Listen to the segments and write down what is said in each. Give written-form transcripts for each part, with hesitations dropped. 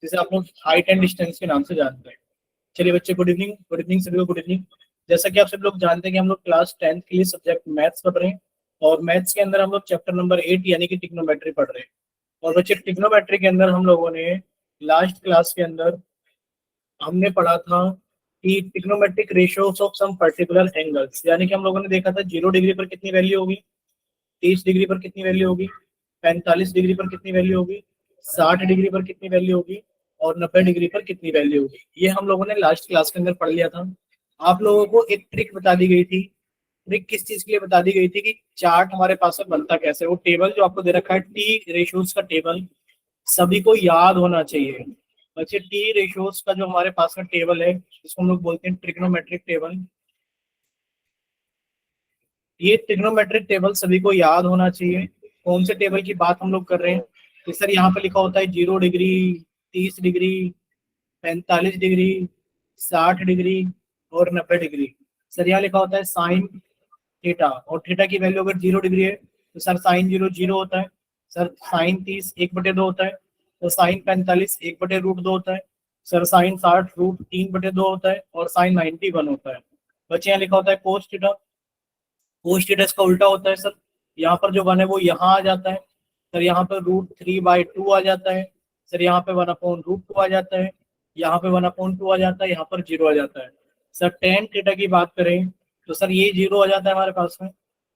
जिसे आप लोग हाइट एंड डिस्टेंस के नाम से जानते हैं। चलिए बच्चे, गुड इवनिंग। गुड इवनिंग सभी को, गुड इवनिंग। जैसा कि आप सब लोग जानते हैं कि हम लोग क्लास 10th के लिए सब्जेक्ट मैथ्स पढ़ रहे हैं, और मैथ्स के अंदर हम लोग चैप्टर नंबर 8 यानी कि ट्रिग्नोमेट्री पढ़ रहे हैं। और बच्चे, ट्रिग्नोमेट्री के अंदर हम लोगों ने लास्ट क्लास के अंदर हमने पढ़ा था कि trigonometric ratios of some particular angles, यानी कि हम लोगों ने देखा था 0 डिग्री पर कितनी वैल्यू होगी, 30 डिग्री पर कितनी वैल्यू होगी, 45 डिग्री पर कितनी वैल्यू होगी, 60 डिग्री पर कितनी वैल्यू होगी, और 90 डिग्री पर कितनी वैल्यू होगी। ये हम लोगों ने लास्ट क्लास के अंदर पढ़ लिया था। आप लोगों को एक ट्रिक बता दी गई थी। ट्रिक किस चीज के लिए बता दी गई थी कि चार्ट हमारे पास में बनता कैसे। वो टेबल जो आपको दे रखा है, टी रेशियोज का टेबल, सभी को याद होना चाहिए। बच्चे, टी रेशियोज का जो हमारे पास में टेबल है, जिसको हम लोग बोलते हैं ट्रिग्नोमेट्रिक टेबल, ये ट्रिग्नोमेट्रिक टेबल सभी को याद होना चाहिए। कौन से टेबल की बात हम लोग कर रहे हैं? कि सर यहाँ पे लिखा होता है 0 डिग्री, 30 डिग्री, 45 डिग्री, 60 डिग्री और 90 डिग्री। सर यहाँ लिखा होता है साइन थीटा, और थीटा की वैल्यू अगर 0 डिग्री है तो सर साइन 0 0 होता है। सर साइन 30 1/2 होता है। तो साइन 45 1/√2 होता है। सर साइन 60 √3/2 होता है। और साइन 90 1 होता है। बच्चे, यहाँ लिखा होता है कोस थीटा। कोस थीटा इसका उल्टा होता है सर। यहाँ पर जो 1 है वो यहाँ आ जाता है। सर यहाँ पर √3/2 आ जाता है। सर यहाँ पे 1/√2 आ जाता है। यहाँ पे 1/2 आ जाता है। यहाँ पर 0 आ जाता है। सर टेन थीटा की बात करें तो सर ये 0 आ जाता है हमारे पास में।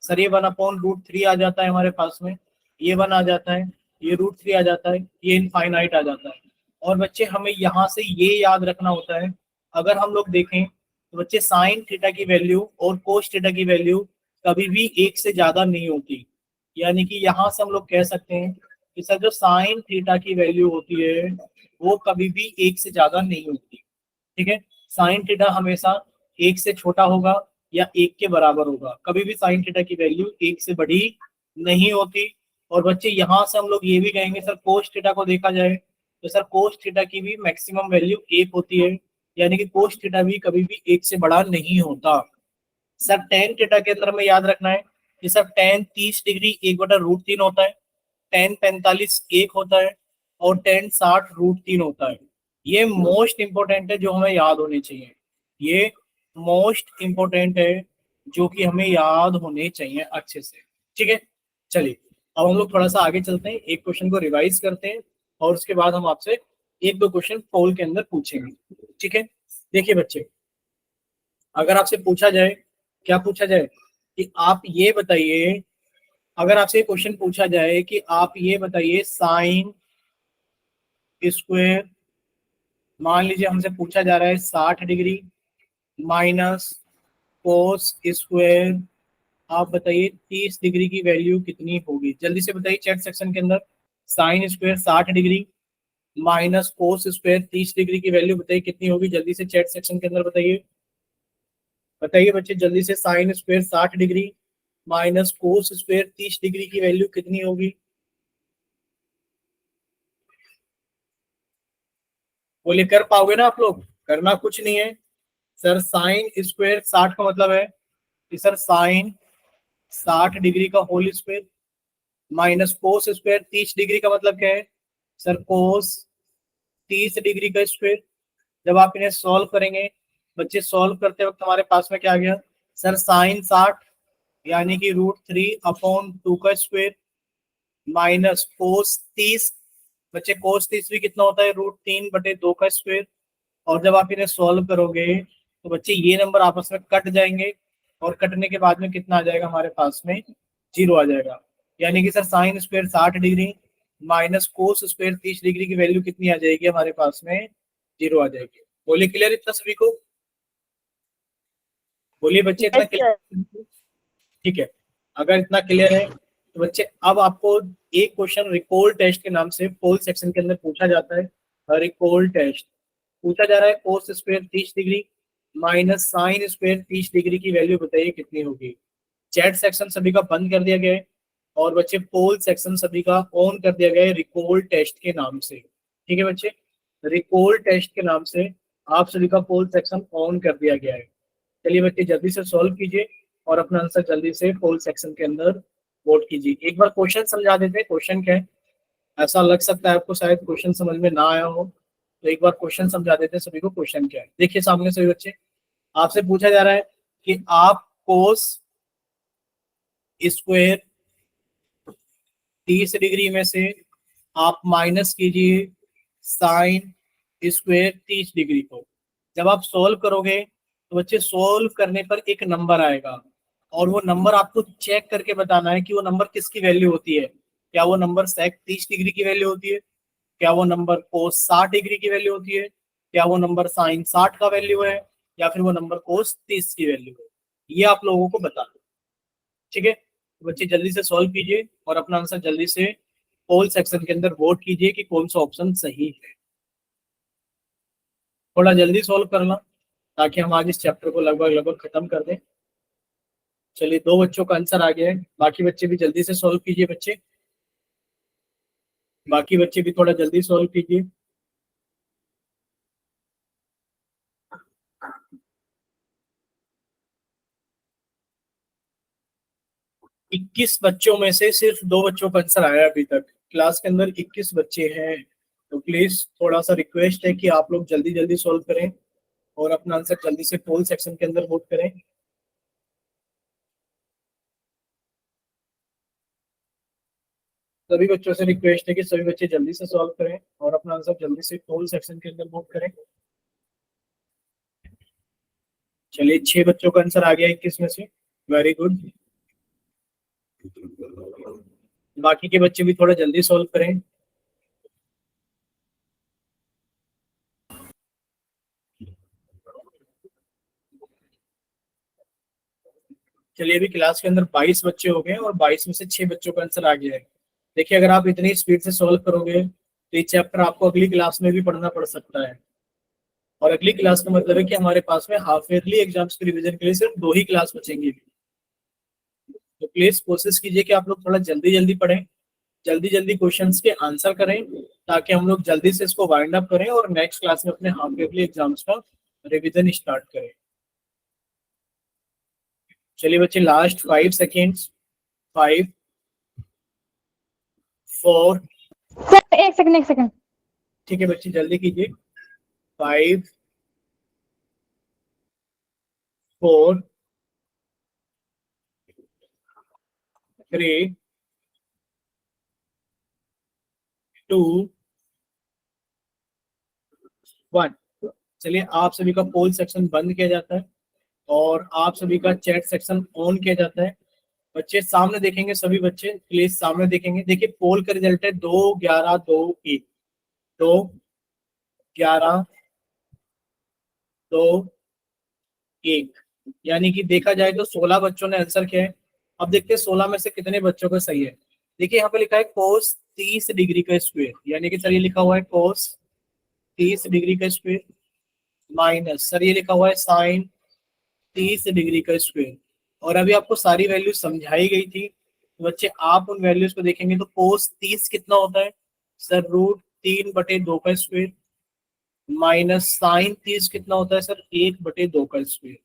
सर ये 1/√3 आ जाता है हमारे पास में। ये 1 आ जाता है। ये √3 आ जाता है। ये इनफाइनाइट आ जाता है। और बच्चे, हमें यहाँ से ये याद रखना होता है, अगर हम लोग देखें तो बच्चे, साइन थीटा की वैल्यू और कोस थीटा की वैल्यू कभी भी 1 से ज्यादा नहीं होती। यानी कि यहाँ से हम लोग कह सकते हैं कि सर जो साइन थीटा की वैल्यू होती है वो कभी भी 1 से ज्यादा नहीं होती। ठीक है, साइन थीटा हमेशा 1 से छोटा होगा या 1 के बराबर होगा। कभी भी साइन थीटा की वैल्यू 1 से बड़ी नहीं होती। और बच्चे, यहाँ से हम लोग ये भी कहेंगे सर कोस थीटा को देखा जाए तो सर कोस थीटा की भी मैक्सिमम वैल्यू 1 होती है। यानी कि कोस थीटा भी कभी भी 1 से बड़ा नहीं होता। सर टेन थीटा के अंदर में याद रखना है कि सर टेन 30 डिग्री 1/√3 होता है। टेन 45 1 होता है। और टेन 60 √3 होता है। ये मोस्ट इंपोर्टेंट है जो हमें याद होने चाहिए। ये मोस्ट इंपोर्टेंट है जो कि हमें याद होने चाहिए अच्छे से। ठीक है, चलिए अब हम लोग थोड़ा सा आगे चलते हैं, एक क्वेश्चन को रिवाइज करते हैं, और उसके बाद हम आपसे एक दो क्वेश्चन पोल के अंदर पूछेंगे। ठीक है, देखिए बच्चे, अगर आपसे पूछा जाए, क्या पूछा जाए कि आप ये बताइए, अगर आपसे क्वेश्चन पूछा जाए कि आप ये बताइए साइन स्क्वायर, मान लीजिए हमसे पूछा जा रहा है 60 डिग्री माइनस कोस स्क्वायर, आप बताइए 30 डिग्री की वैल्यू कितनी होगी। जल्दी से बताइए चैट सेक्शन के अंदर। Sine square 60 degree minus cos square 30 degree की वैल्यू बताइए कितनी होगी। जल्दी से चैट सेक्शन के अंदर बताइए। बताइए बच्चे जल्दी से, sine square 60 degree minus cos square 30 degree की वैल्यू कितनी होगी। बोले, कर पाओगे ना आप लोग? करना कुछ नहीं है सर। साइन स्क्वायर 60 का मतलब है कि सर साइन 60 डिग्री का whole square minus cos square 30 degree का मतलब क्या है सर? कोस 30 डिग्री का स्क्वायर। जब आप इन्हें सॉल्व करेंगे बच्चे, सॉल्व करते वक्त हमारे पास में क्या आ गया सर? साइन 60 यानी कि √3/2 का स्क्वायर माइनस कोस 30। बच्चे कोस 30 भी कितना होता है? √3/2 का स्क्वायर। और जब आप इन्हें सॉल्व करोगे तो बच्चे ये नंबर आपस में कट जाएंगे, और कटने के बाद में कितना आ जाएगा हमारे पास में? 0 आ जाएगा। यानी कि sir sine square 60 degree minus cos square 30 degree की वैल्यू कितनी आ जाएगी हमारे पास में? 0 आ जाएगी। बोलिए क्लियर इतना सभी को? बोलिए बच्चे, इतना क्लियर? ठीक है, अगर इतना क्लियर है तो बच्चे अब आपको एक क्वेश्चन रिकॉल टेस्ट के नाम से पोल सेक्शन के अंदर पूछा जाता है। रिकॉल टेस्ट पूछा जा रहा है, कोस square 30 degree minus sine square 30 degree की वैल्यू बताइए कितनी होगी। चैट सेक्शन सभी का बंद कर दिया गया है, और बच्चे पोल सेक्शन सभी का ऑन कर दिया गया है रिकॉल टेस्ट के नाम से। ठीक है बच्चे, रिकॉल टेस्ट के नाम से आप सभी का पोल सेक्शन ऑन कर दिया गया है। चलिए बच्चे जल्दी से सॉल्व कीजिए और अपना आंसर जल्दी से पोल सेक्शन के अंदर वोट कीजिए। एक बार क्वेश्चन समझा देते हैं, क्वेश्चन क्या है। ऐसा लग सकता है आपको शायद क्वेश्चन समझ में ना आया हो, तो एक बार क्वेश्चन समझा देते हैं सभी को। क्वेश्चन क्या है, देखिए सामने सभी बच्चे, आपसे पूछा जा रहा है कि आप कोस स्क्वायर 30 डिग्री में से आप माइनस कीजिए साइन स्क्वायर 30 डिग्री को। जब आप सोल्व करोगे तो बच्चे सोल्व करने पर एक नंबर आएगा, और वो नंबर आपको चेक करके बताना है कि वो नंबर किसकी वैल्यू होती है। क्या वो नंबर सेक 30 डिग्री की वैल्यू होती है, क्या वो नंबर कोस 60 डिग्री की वैल्यू होती है, क्या वो नंबर साइन 60 का वैल्यू है, या फिर वो नंबर कोस 30 की वैल्यू है। ये आप लोगों को बता दो, ठीक है। तो बच्चे जल्दी से सॉल्व कीजिए और अपना आंसर जल्दी से पोल सेक्शन के अंदर वोट कीजिए कि कौन सा ऑप्शन सही है। थोड़ा जल्दी सॉल्व करना ताकि हम आज इस चैप्टर को लगभग लगभग खत्म कर दें। चलिए, 2 बच्चों का आंसर आ गया है, बाकी बच्चे भी जल्दी से सॉल्व कीजिए। बच्चे बाकी बच्चे भी थोड़ा जल्दी सॉल्व कीजिए। 21 बच्चों में से सिर्फ 2 बच्चों का आंसर आया अभी तक। क्लास के अंदर 21 बच्चे हैं, तो प्लीज थोड़ा सा रिक्वेस्ट है कि आप लोग जल्दी जल्दी सॉल्व करें और अपना आंसर जल्दी से पोल सेक्शन के अंदर वोट करें। सभी बच्चों से रिक्वेस्ट है कि सभी बच्चे जल्दी से सॉल्व करें और अपना आंसर जल्दी से पोल सेक्शन के अंदर वोट करें। चलिए, 6 बच्चों का आंसर आ गया 21 में से, वेरी गुड। बाकी के बच्चे भी थोड़ा जल्दी सॉल्व करें। चलिए, अभी क्लास के अंदर 22 बच्चे हो गए और 22 में से 6 बच्चों का आंसर आ गया है। देखिए, अगर आप इतनी स्पीड से सॉल्व करोगे तो ये चैप्टर आपको अगली क्लास में भी पढ़ना पड़ सकता है। और अगली क्लास का मतलब है कि हमारे पास में हाफ ईयरली एग्जाम्स के रिवीजन के लिए सिर्फ 2 ही क्लास बचेंगी। तो प्लीज कोशिश कीजिए कि आप लोग थोड़ा जल्दी जल्दी पढ़ें, जल्दी जल्दी क्वेश्चंस के आंसर करें, ताकि हम लोग जल्दी से इसको वाइंड अप करें और नेक्स्ट क्लास में अपने हाफ ईयरली एग्जाम्स का रिवीजन स्टार्ट करें। चलिए बच्चे, लास्ट 5 सेकेंड्स। 5, 4। सर एक सेकंड, एक सेकंड। ठीक है बच्चे, जल्दी कीजिए। 5, 4, 3, 2, 1। चलिए, आप सभी का पोल सेक्शन बंद किया जाता है और आप सभी का चैट सेक्शन ऑन किया जाता है। बच्चे सामने देखेंगे, सभी बच्चे प्लीज सामने देखेंगे। देखिए, पोल का रिजल्ट है 2, 11, 2, 1। 2, 11, 2, 1। यानी कि देखा जाए तो 16 बच्चों ने आंसर किया है। अब देखते हैं 16 में से कितने बच्चों का सही है। देखिए, यहाँ पे लिखा है कोस 30 डिग्री का स्क्वायर, यानी कि सर ये लिखा हुआ है कोस 30 डिग्री का स्क्वायर, माइनस सर ये लिखा हुआ है साइन 30 डिग्री का स्क्वायर। और अभी आपको सारी वैल्यू समझाई गई थी, तो बच्चे आप उन वैल्यूज को देखेंगे तो कोस 30 कितना होता है सर, √3/2 का स्क्वायर, माइनस साइन 30 कितना होता है सर, 1/2 का स्क्वायर।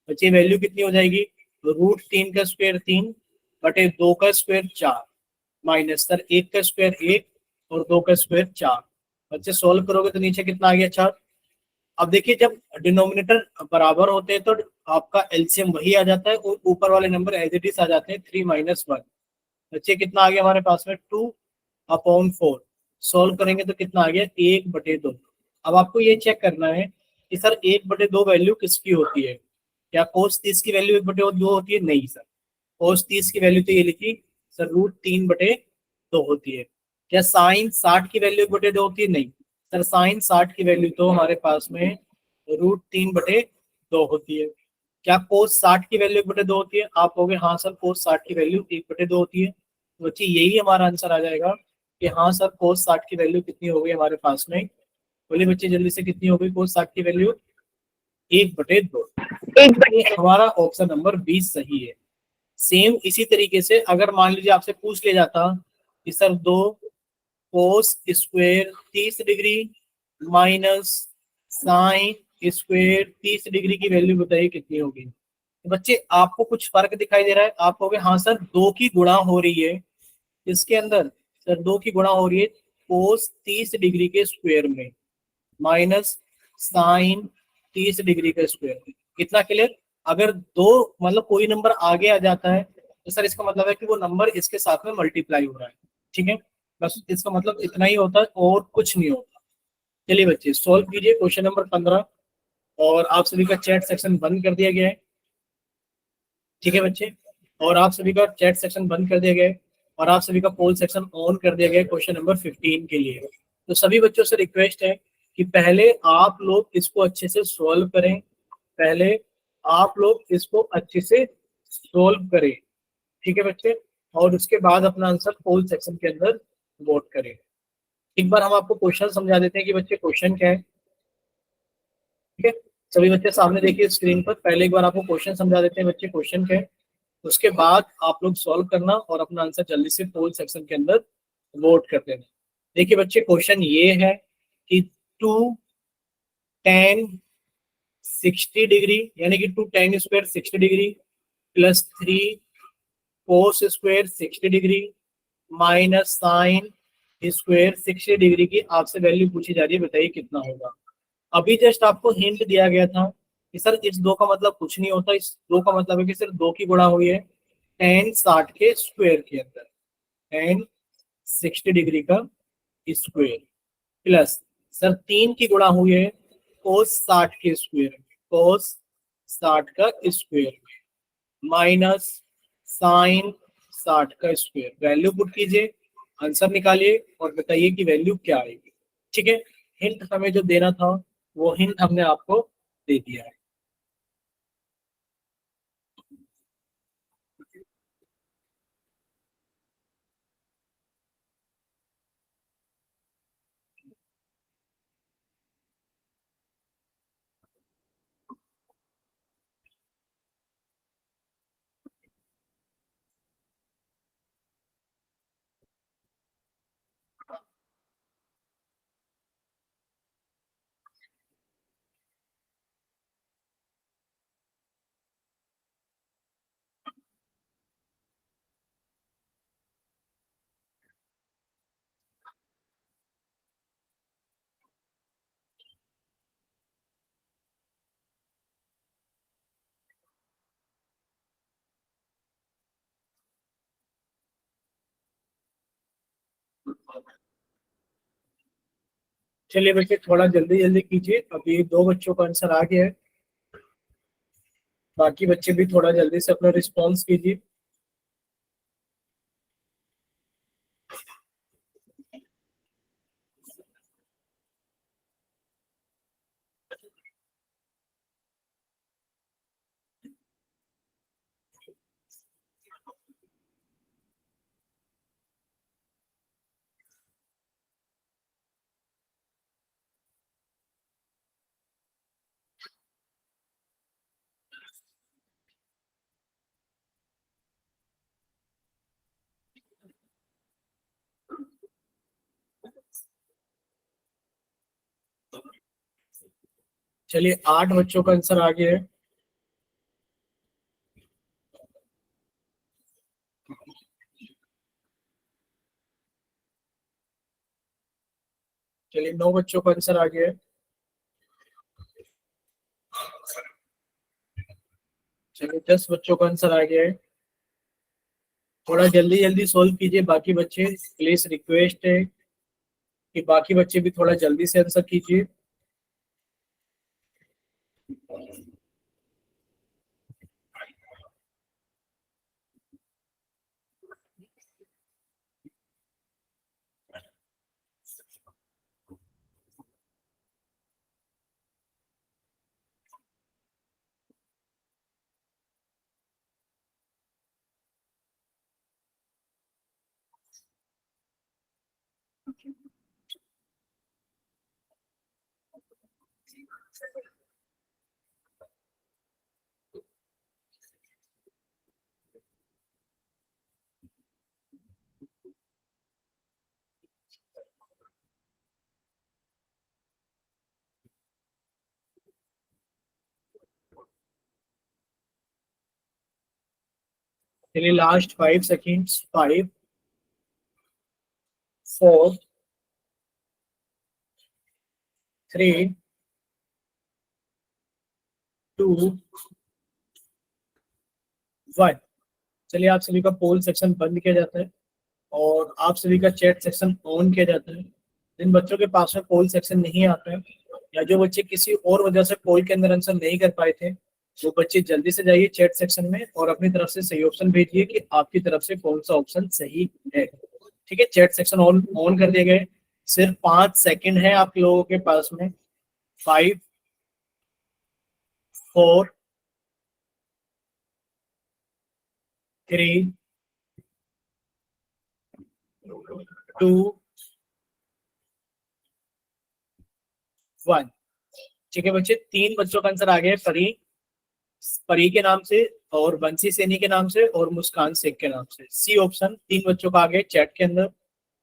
बच्चे वैल्यू कितनी हो जाएगी, √3 का स्क्वायर 3/2 का स्क्वायर 4, माइनस सर 1 का स्क्वायर 1 और 2 का स्क्वायर 4। बच्चे सोल्व करोगे तो नीचे कितना आ गया, 4। अब देखिए, जब डिनोमिनेटर बराबर होते हैं तो आपका एलसीएम वही आ जाता है और ऊपर वाले नंबर एज इट इज आ जाते हैं, 3 - 1। बच्चे कितना आ गया हमारे पास में, 2/4। सोल्व करेंगे तो कितना आ गया, 1/2। अब आपको ये चेक करना है कि सर 1/2 वैल्यू किसकी होती है। क्या कोस 30 की वैल्यू 1/2 होती है, नहीं सर। कोस 30 की वैल्यू तो ये लिखी सर, √3/2 होती है। क्या साइन 60 की वैल्यू 1/2 होती है, नहीं सर। साइन 60 की वैल्यू तो हमारे पास में √3/2 होती है। क्या कोस 60 की वैल्यू 1/2 होती है, आप कहोगे हाँ सर कोस 60 की वैल्यू 1/2 होती है। तो बच्चे यही हमारा आंसर आ जाएगा कि हाँ सर कोस 60 की वैल्यू कितनी हो गई हमारे पास में। बोलिए बच्चे जल्दी से, कितनी हो गई कोस 60 की वैल्यू, 1/2। हमारा ऑप्शन नंबर 20 सही है। सेम इसी तरीके से अगर मान लीजिए आपसे पूछ लिया जाता कि सर 2 कोस square 30 degree minus sine square 30 degree की वैल्यू बताइए कितनी होगी। तो बच्चे आपको कुछ फर्क दिखाई दे रहा है, आप कहोगे हाँ सर 2 की गुणा हो रही है इसके अंदर, सर 2 की गुणा हो रही है कोस 30 डिग्री के स्क्वायर में। माइनस साइन 30 डिग्री का स्क्वायर। कितना क्लियर? अगर दो मतलब कोई नंबर आगे आ जाता है तो सर इसका मतलब है कि वो नंबर इसके साथ में मल्टीप्लाई हो रहा है। ठीक है, बस इसका मतलब इतना ही होता है और कुछ नहीं होता। चलिए बच्चे सॉल्व कीजिए क्वेश्चन नंबर 15। और आप सभी का चैट सेक्शन बंद कर दिया गया है। ठीक है बच्चे, और आप सभी का चैट सेक्शन बंद कर दिया गया है और आप सभी का पोल सेक्शन ऑन कर दिया गया है क्वेश्चन नंबर 15 के लिए। तो सभी बच्चों से रिक्वेस्ट है कि पहले आप लोग इसको अच्छे से सॉल्व करें। पहले आप लोग इसको अच्छे से सॉल्व करें। ठीक है बच्चे, और उसके बाद अपना आंसर पोल सेक्शन के अंदर वोट करें। एक बार हम आपको क्वेश्चन समझा देते हैं कि बच्चे क्वेश्चन क्या है। ठीक है, सभी बच्चे सामने देखिए स्क्रीन पर। पहले एक बार आपको क्वेश्चन समझा देते हैं बच्चे क्वेश्चन क्या है, उसके बाद आप लोग सॉल्व करना और अपना आंसर जल्दी से पोल सेक्शन के अंदर वोट कर देना। देखिए बच्चे क्वेश्चन ये है कि 2 tan 60 डिग्री यानी कि 2 tan² 60 degree plus 3 cos² 60 degree minus sin² 60 degree की आपसे वैल्यू पूछी जा रही है, बताइए कितना होगा। अभी जस्ट आपको हिंट दिया गया था कि सर इस दो का मतलब कुछ नहीं होता, इस दो का मतलब है कि सिर्फ दो की गुणा हुई है tan 60 के स्क्वायर के अंदर, tan 60 डिग्री का स्क्वायर प्लस सर 3 की गुणा हुई है cos 60 के स्क्वायर में, cos 60 का स्क्वायर माइनस sin 60 का स्क्वायर। वैल्यू पुट कीजिए, आंसर निकालिए और बताइए कि वैल्यू क्या आएगी। ठीक है, हिंट हमें जो देना था वो हिंट हमने आपको दे दिया है। चलिए बच्चे थोड़ा जल्दी जल्दी कीजिए, अभी दो बच्चों का आंसर आ गया है, बाकी बच्चे भी थोड़ा जल्दी से अपना रिस्पॉन्स कीजिए। चलिए 8 बच्चों का आंसर आ गया है। चलिए 9 बच्चों का आंसर आ गया है। चलिए 10 बच्चों का आंसर आ गया है। थोड़ा जल्दी जल्दी सॉल्व कीजिए बाकी बच्चे, प्लीज रिक्वेस्ट है कि बाकी बच्चे भी थोड़ा जल्दी से आंसर कीजिए। चलिए लास्ट 5 सेकेंड्स, 5 4 3 2 1। चलिए आप सभी का पोल सेक्शन बंद किया जाता है और आप सभी का चैट सेक्शन ऑन किया जाता है। जिन बच्चों के पास में पोल सेक्शन नहीं आता है या जो बच्चे किसी और वजह से पोल के अंदर आंसर नहीं कर पाए थे, वो बच्चे जल्दी से जाइए चैट सेक्शन में और अपनी तरफ से सही ऑप्शन भेजिए कि आपकी तरफ से कौन सा ऑप्शन सही है। ठीक है, चैट सेक्शन ऑन कर दिए गए। सिर्फ 5 सेकंड है आप लोगों के पास में। 5 4 3 2 1। ठीक है बच्चे, 3 बच्चों का आंसर आ गया। परी के नाम से और बंसी सैनी के नाम से और मुस्कान शेख के नाम से। सी ऑप्शन 3 बच्चों का आ गया चैट के अंदर।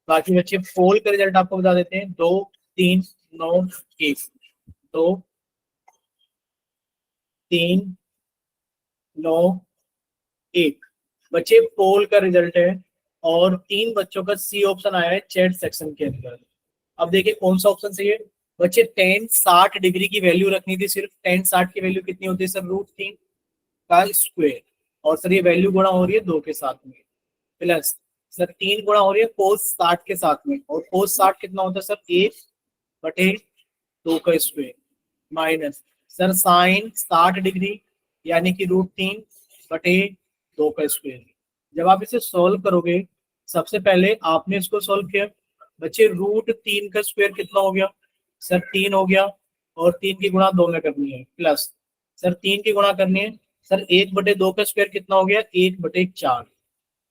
बाकी बच्चे पोल का रिजल्ट आपको बता देते हैं। 2 3 9 1। 2 3 9 1 बच्चे पोल का रिजल्ट है और 3 बच्चों का सी ऑप्शन आया है चैट सेक्शन के अंदर। अब देखिए कौन सा ऑप्शन सही है बच्चे। tan 60 डिग्री की वैल्यू रखनी थी। सिर्फ tan 60 की वैल्यू कितनी होती है सर? √3 का स्क्वायर। और सर ये वैल्यू गुणा हो रही है 2 के साथ में, प्लस सर 3 गुणा हो रही है cos 60 के साथ में। और cos 60 कितना होता है सर? 1/2 का square, minus sir sine 60 degree यानी कि √3/2 का स्क्वायर। जब आप इसे सॉल्व करोगे, सबसे पहले आपने इसको सॉल्व किया बच्चे। √3 का स्क्वायर कितना हो गया सर? 3 हो गया। और 3 की गुणा 2 में करनी है, प्लस सर 3 की गुणा करनी है सर 1/2 का स्क्वायर कितना हो गया? 1/4,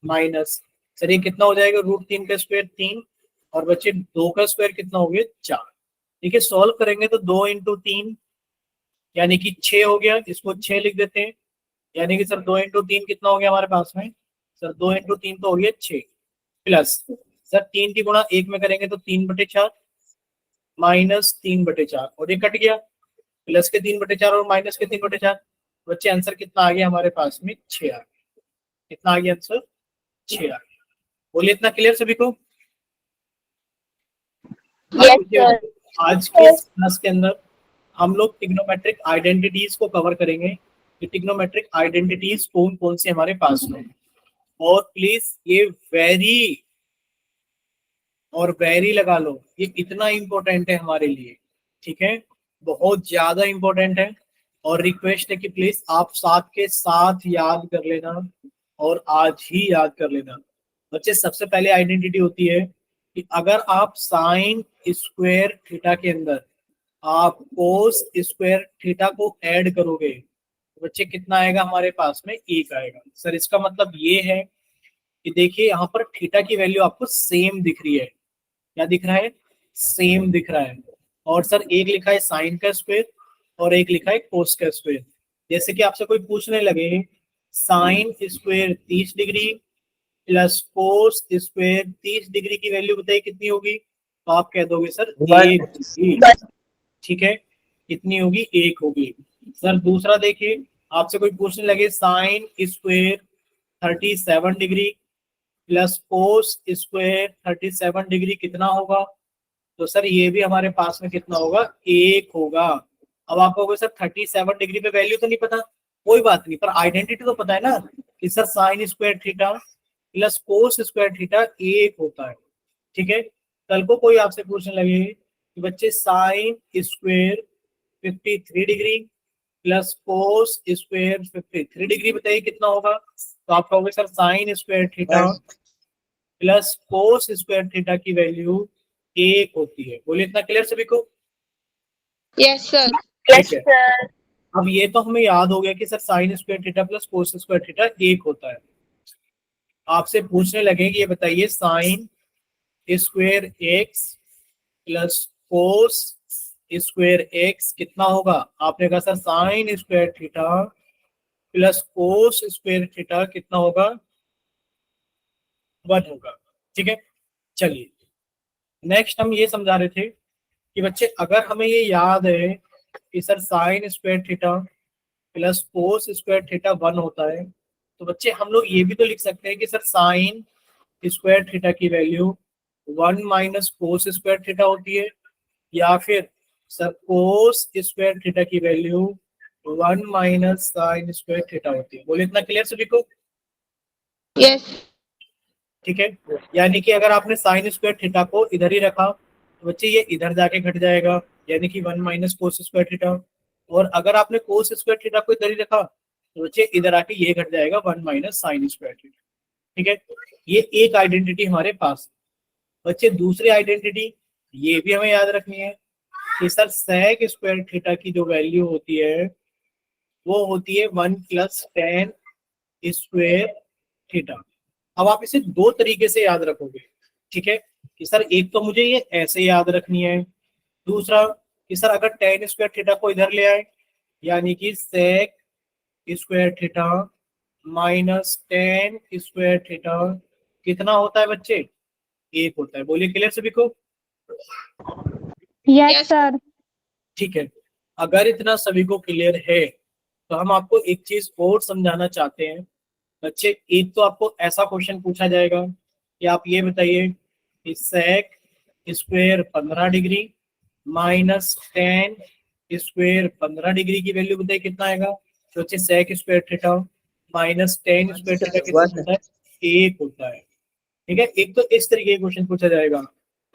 माइनस सर ये कितना हो जाएगा? √3 का स्क्वायर 3 और बच्चे 2 का स्क्वायर कितना हो गया? 4। ठीक है, सॉल्व करेंगे तो 2 × 3 यानी कि 6 हो गया। इसको 6 लिख देते हैं, यानी कि सर 2 × 3 कितना हो गया हमारे पास में? सर 2 × 3 तो हो गया 6, प्लस सर 3 की गुणा 1 में करेंगे तो 3/4, माइनस 3/4 और ये कट गया। प्लस के 3/4 और माइनस के 3/4। बच्चे आंसर कितना आ गया हमारे पास में? 6 आ गया। कितना आ गया आंसर? 6 आ गया। बोलिए इतना क्लियर सभी को? आज के क्लास के अंदर हम लोग टिग्नोमेट्रिक आइडेंटिटीज को कवर करेंगे कि टिग्नोमेट्रिक आइडेंटिटीज कौन कौन से हमारे पास में। और प्लीज ये वेरी लगा लो, ये इतना इंपॉर्टेंट है हमारे लिए। ठीक है, बहुत ज्यादा इंपॉर्टेंट है। और रिक्वेस्ट है कि प्लीज आप साथ के साथ याद कर लेना और आज ही याद कर लेना। बच्चे सबसे पहले आइडेंटिटी होती है कि अगर आप साइन स्क्वायर थीटा के अंदर आप कोस स्क्वायर थीटा को ऐड करोगे तो बच्चे कितना आएगा हमारे पास में? 1 आएगा। सर इसका मतलब ये है कि देखिए यहाँ पर थीटा की वैल्यू आपको सेम दिख रही है। क्या दिख रहा है? सेम दिख रहा है। और सर एक लिखा है साइन का स्क्वायर और एक लिखा है कोस का स्क्वायर। जैसे कि आपसे कोई पूछने लगे sine square 30 degree plus cos square 30 degree की वैल्यू बताइए कितनी होगी? तो आप कह दोगे सर 1 होगी। ठीक है, कितनी होगी? 1 होगी। सर दूसरा देखिए, आपसे कोई पूछने लगे sine square 37 degree plus cos square 37 degree कितना होगा? तो सर ये भी हमारे पास में कितना होगा? 1 होगा। अब आप कहोगे सर 37 डिग्री पे वैल्यू तो नहीं पता। कोई बात नहीं, पर आइडेंटिटी तो पता है ना कि sir sine square theta plus cos square theta 1 होता है। ठीक है, कल को कोई आपसे पूछने लगे कि बच्चे sine square 53 degree plus cos square 53 degree बताइए कितना होगा? तो आप कहोगे sir sine square theta plus cos square theta की वैल्यू 1 होती है। बोलिए इतना क्लियर सभी को? Yes sir. ठीक है, अब ये तो हमें याद हो गया कि sir sine square theta plus cos square theta 1 होता है। आपसे पूछने लगे कि ये बताइए sine square x plus cos square x कितना होगा? आपने कहा sir sine square theta plus cos square theta कितना होगा? 1 होगा। ठीक है, चलिए नेक्स्ट हम ये समझा रहे थे कि बच्चे अगर हमें ये याद है कि sir sine square theta plus cos square theta 1 होता है, तो बच्चे हम लोग ये भी तो लिख सकते हैं कि सर साइन स्क्वायर थीटा की value 1 minus cos square theta होती है, या फिर सर कोस स्क्वायर थीटा की value 1 minus sine square theta होती है। बोले इतना क्लियर सभी को? Yes. ठीक है, यानी कि अगर आपने साइन स्क्वायर थीटा को इधर ही रखा तो बच्चे ये इधर जाके घट जाएगा, यानी कि 1 माइनस कोस स्क्वायर थीटा। और अगर आपने कोस स्क्वायर थीटा को इधर ही रखा तो बच्चे इधर आके ये घट जाएगा 1 माइनस साइन स्क्वायर थीटा। ठीक है, ये एक आइडेंटिटी हमारे पास। बच्चे दूसरी आइडेंटिटी ये भी हमें याद रखनी है कि सर सेक स्क्वायर थीटा की जो वैल्यू होती है वो होती है 1 प्लस टेन स्क्वायर थीटा। अब आप इसे दो तरीके से याद रखोगे। ठीक है, कि सर एक तो मुझे ये ऐसे याद रखनी है, दूसरा कि सर अगर टेन स्क्वायर थीटा को इधर ले आए यानी कि sec square theta minus tan square theta कितना होता है बच्चे? एक होता है। बोलिए क्लियर सभी को? Yes, Yes. sir. ठीक है, अगर इतना सभी को क्लियर है तो हम आपको एक चीज और समझाना चाहते हैं बच्चे। एक तो आपको ऐसा क्वेश्चन पूछा जाएगा कि आप ये बताइए कि sec square 15 degree minus tan square 15 degree की वैल्यू बताइए कितना आएगा? तो बच्चे sec square theta minus tan square theta कितना होता है? एक होता है। ठीक है, एक तो इस तरीके का क्वेश्चन पूछा जाएगा।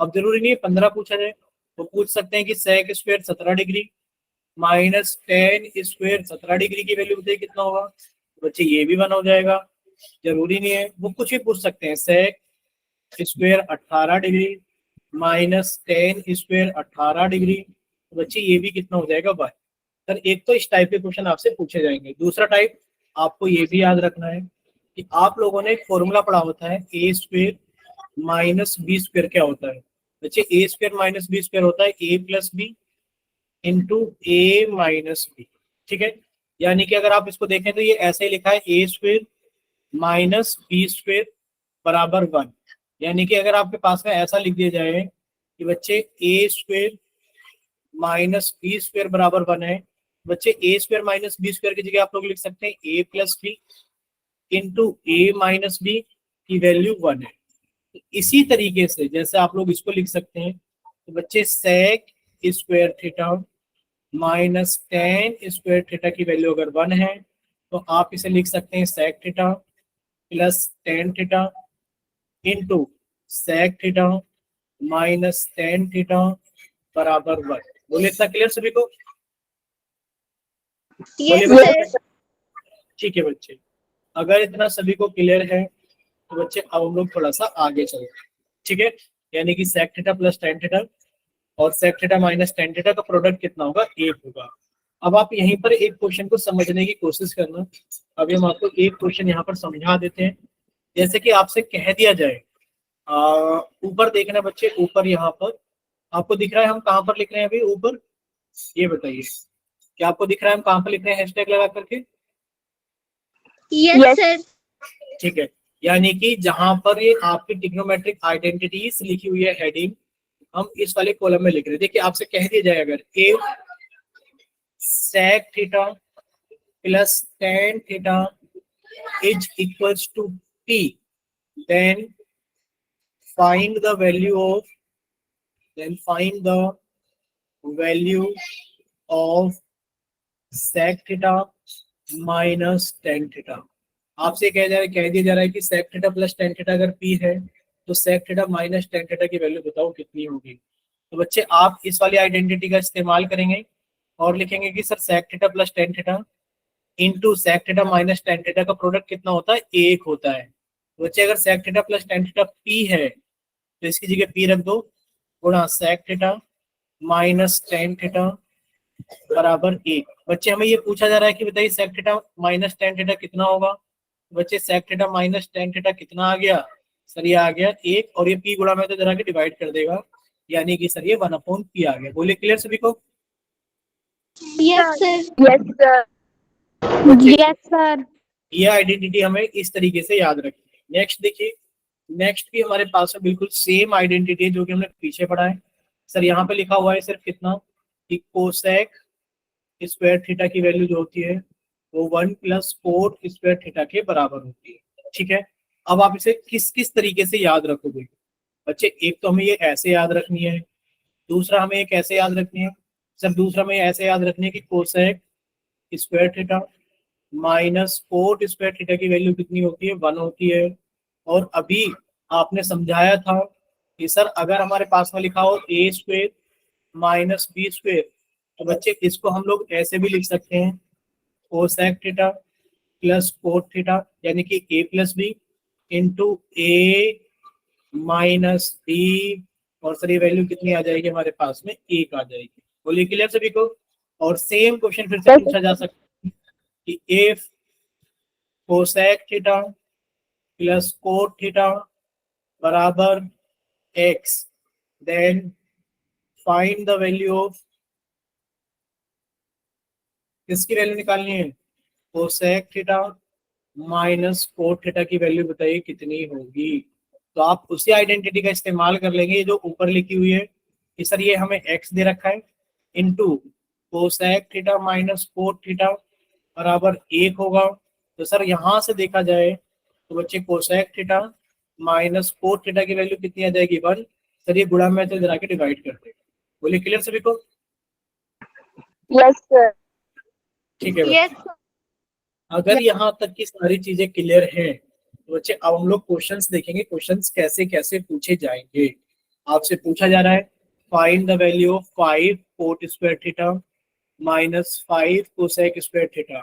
अब जरूरी नहीं है 15 पूछा जाए, तो पूछ सकते हैं कि sec square 17 degree minus tan square 17 degree की वैल्यू बताइए कितना होगा? तो बच्चे ये भी बना हो जाएगा। जरूरी नहीं है, वो कुछ भी पूछ सकते हैं। Sec square 18 degree minus tan square 18 degree, तो बच्चे ये भी कितना हो जाएगा? वाई। सर एक तो इस टाइप के क्वेश्चन आपसे पूछे जाएंगे। दूसरा टाइप आपको ये भी याद रखना है कि आप लोगों ने एक फॉर्मूला पढ़ा होता है ए स्क्वायर माइनस बी स्क्वायर। क्या होता है बच्चे? ए स्क्वायर माइनस बी स्क्वायर होता है ए plus b into a minus B. ठीक है, यानी कि अगर आप इसको देखें तो ये ऐसे ही लिखा है ए स्क्वायर माइनस बी स्क्वायर बराबर 1। यानी कि अगर आपके पास में ऐसा लिख दिया जाए कि बच्चे ए स्क्वायर माइनस बी स्क्वायर बराबर 1 है, बच्चे ए स्क्वायर माइनस बी स्क्वायर की जगह आप लोग लिख सकते हैं ए plus b into a minus b की वैल्यू 1 है। तो इसी तरीके से जैसे आप लोग इसको लिख सकते हैं, तो बच्चे sec square theta minus tan square theta की वैल्यू अगर 1 है तो आप इसे लिख सकते हैं sec theta plus ten theta into sec theta minus ten theta बराबर 1। बोले इतना क्लियर सभी को? Yes, बोलिए sir. ठीक है बच्चे, अगर इतना सभी को क्लियर है तो बच्चे अब हम लोग थोड़ा सा आगे चलते हैं। ठीक है, यानी कि sec theta plus ten theta और sec theta minus ten theta का प्रोडक्ट कितना होगा? एक होगा। अब आप यहीं पर एक क्वेश्चन को समझने की कोशिश करना। अभी हम आपको एक क्वेश्चन यहाँ पर समझा देते हैं। जैसे कि आपसे कह दिया जाए, ऊपर देखना बच्चे, ऊपर यहाँ पर आपको दिख रहा है हम कहाँ पर लिख रहे हैं अभी ऊपर? ये बताइए, क्या आपको दिख रहा है हम कहाँ पर लिख रहे हैं हैशटैग लगा करके? Yes, sir. ठीक है, यानी कि जहां पर ये आपकी ट्रिग्नोमेट्रिक आइडेंटिटीज लिखी हुई है हेडिंग, हम इस वाले कॉलम में लिख रहे हैं। देखिए आपसे कह दिया जाए अगर a sec theta plus tan theta is equals to p, then find the value of sec theta minus tan theta. आपसे कह दिया जा रहा है कि sec theta plus tan theta अगर p है तो sec theta minus tan theta की वैल्यू बताओ कितनी होगी? तो बच्चे आप इस वाली आइडेंटिटी का इस्तेमाल करेंगे और लिखेंगे कि sir sec theta plus tan theta into sec theta minus tan theta का प्रोडक्ट कितना होता है? एक होता है। तो बच्चे अगर sec theta plus tan theta p है तो इसकी जगह p रख दो गुणा sec theta minus tan theta बराबर एक। बच्चे हमें ये पूछा जा रहा है कि बताइए sec theta minus tan theta कितना होगा? बच्चे sec theta minus tan theta कितना आ गया? सर ये आ गया एक, और ये p गुणा में तो जरा के डिवाइड कर देगा, यानी कि सर ये 1/p आ गया। बोलिए क्लियर सभी को? Yes, sir. Yes, sir. बच्चे Yes, sir. ये आइडेंटिटी हमें इस तरीके से याद रखनी है। नेक्स्ट देखिए, नेक्स्ट भी हमारे पास में बिल्कुल सेम आइडेंटिटी है जो कि हमने पीछे पढ़ा है। सर यहाँ पे लिखा हुआ है सिर्फ कितना कि कोसेक स्क्वायर थीटा की वैल्यू जो होती है वो 1 प्लस कोट स्क्वायर थीटा के बराबर होती है। ठीक है, अब आप इसे किस किस तरीके से याद रखोगे? बच्चे एक तो हमें ये ऐसे याद रखनी है, दूसरा हमें एक ऐसे याद रखनी है सर दूसरा में ऐसे याद रखने की cosec square theta minus coat square theta की वैल्यू कितनी होती है, 1 होती है। और अभी आपने समझाया था कि सर अगर हमारे पास में लिखा हो ए स्क्वायर माइनस बी स्क्वायर, तो बच्चे इसको हम लोग ऐसे भी लिख सकते हैं, cosec theta plus cot theta, यानी कि ए plus b into a minus B. और सर ये वैल्यू कितनी आ जाएगी हमारे पास में, 1 आ जाएगी। बोलिए क्लियर सभी को। और सेम क्वेश्चन फिर से Yes, पूछा जा सकता है कि if cosec theta plus cot theta बराबर x, then find the value of, किसकी वैल्यू निकालनी है, cosec theta minus cot theta की वैल्यू बताइए कितनी होगी। तो आप उसी आइडेंटिटी का इस्तेमाल कर लेंगे, ये जो ऊपर लिखी हुई है कि सर ये हमें x दे रखा है into cosec theta minus cot theta बराबर 1 होगा। तो सर यहाँ से देखा जाए तो बच्चे cosec theta minus cot theta की वैल्यू कितनी आ जाएगी, 1। सर ये गुणा में तो जरा के डिवाइड कर देगा। बोलिए क्लियर सभी को। yes, sir. ठीक है Yes, बच्चे, अगर यहाँ तक की सारी चीजें क्लियर हैं तो बच्चे अब हम लोग क्वेश्चंस देखेंगे, क्वेश्चंस कैसे कैसे पूछे जाएंगे। आपसे पूछा जा रहा है find the value of 5 coat square theta minus 5 cosec square theta.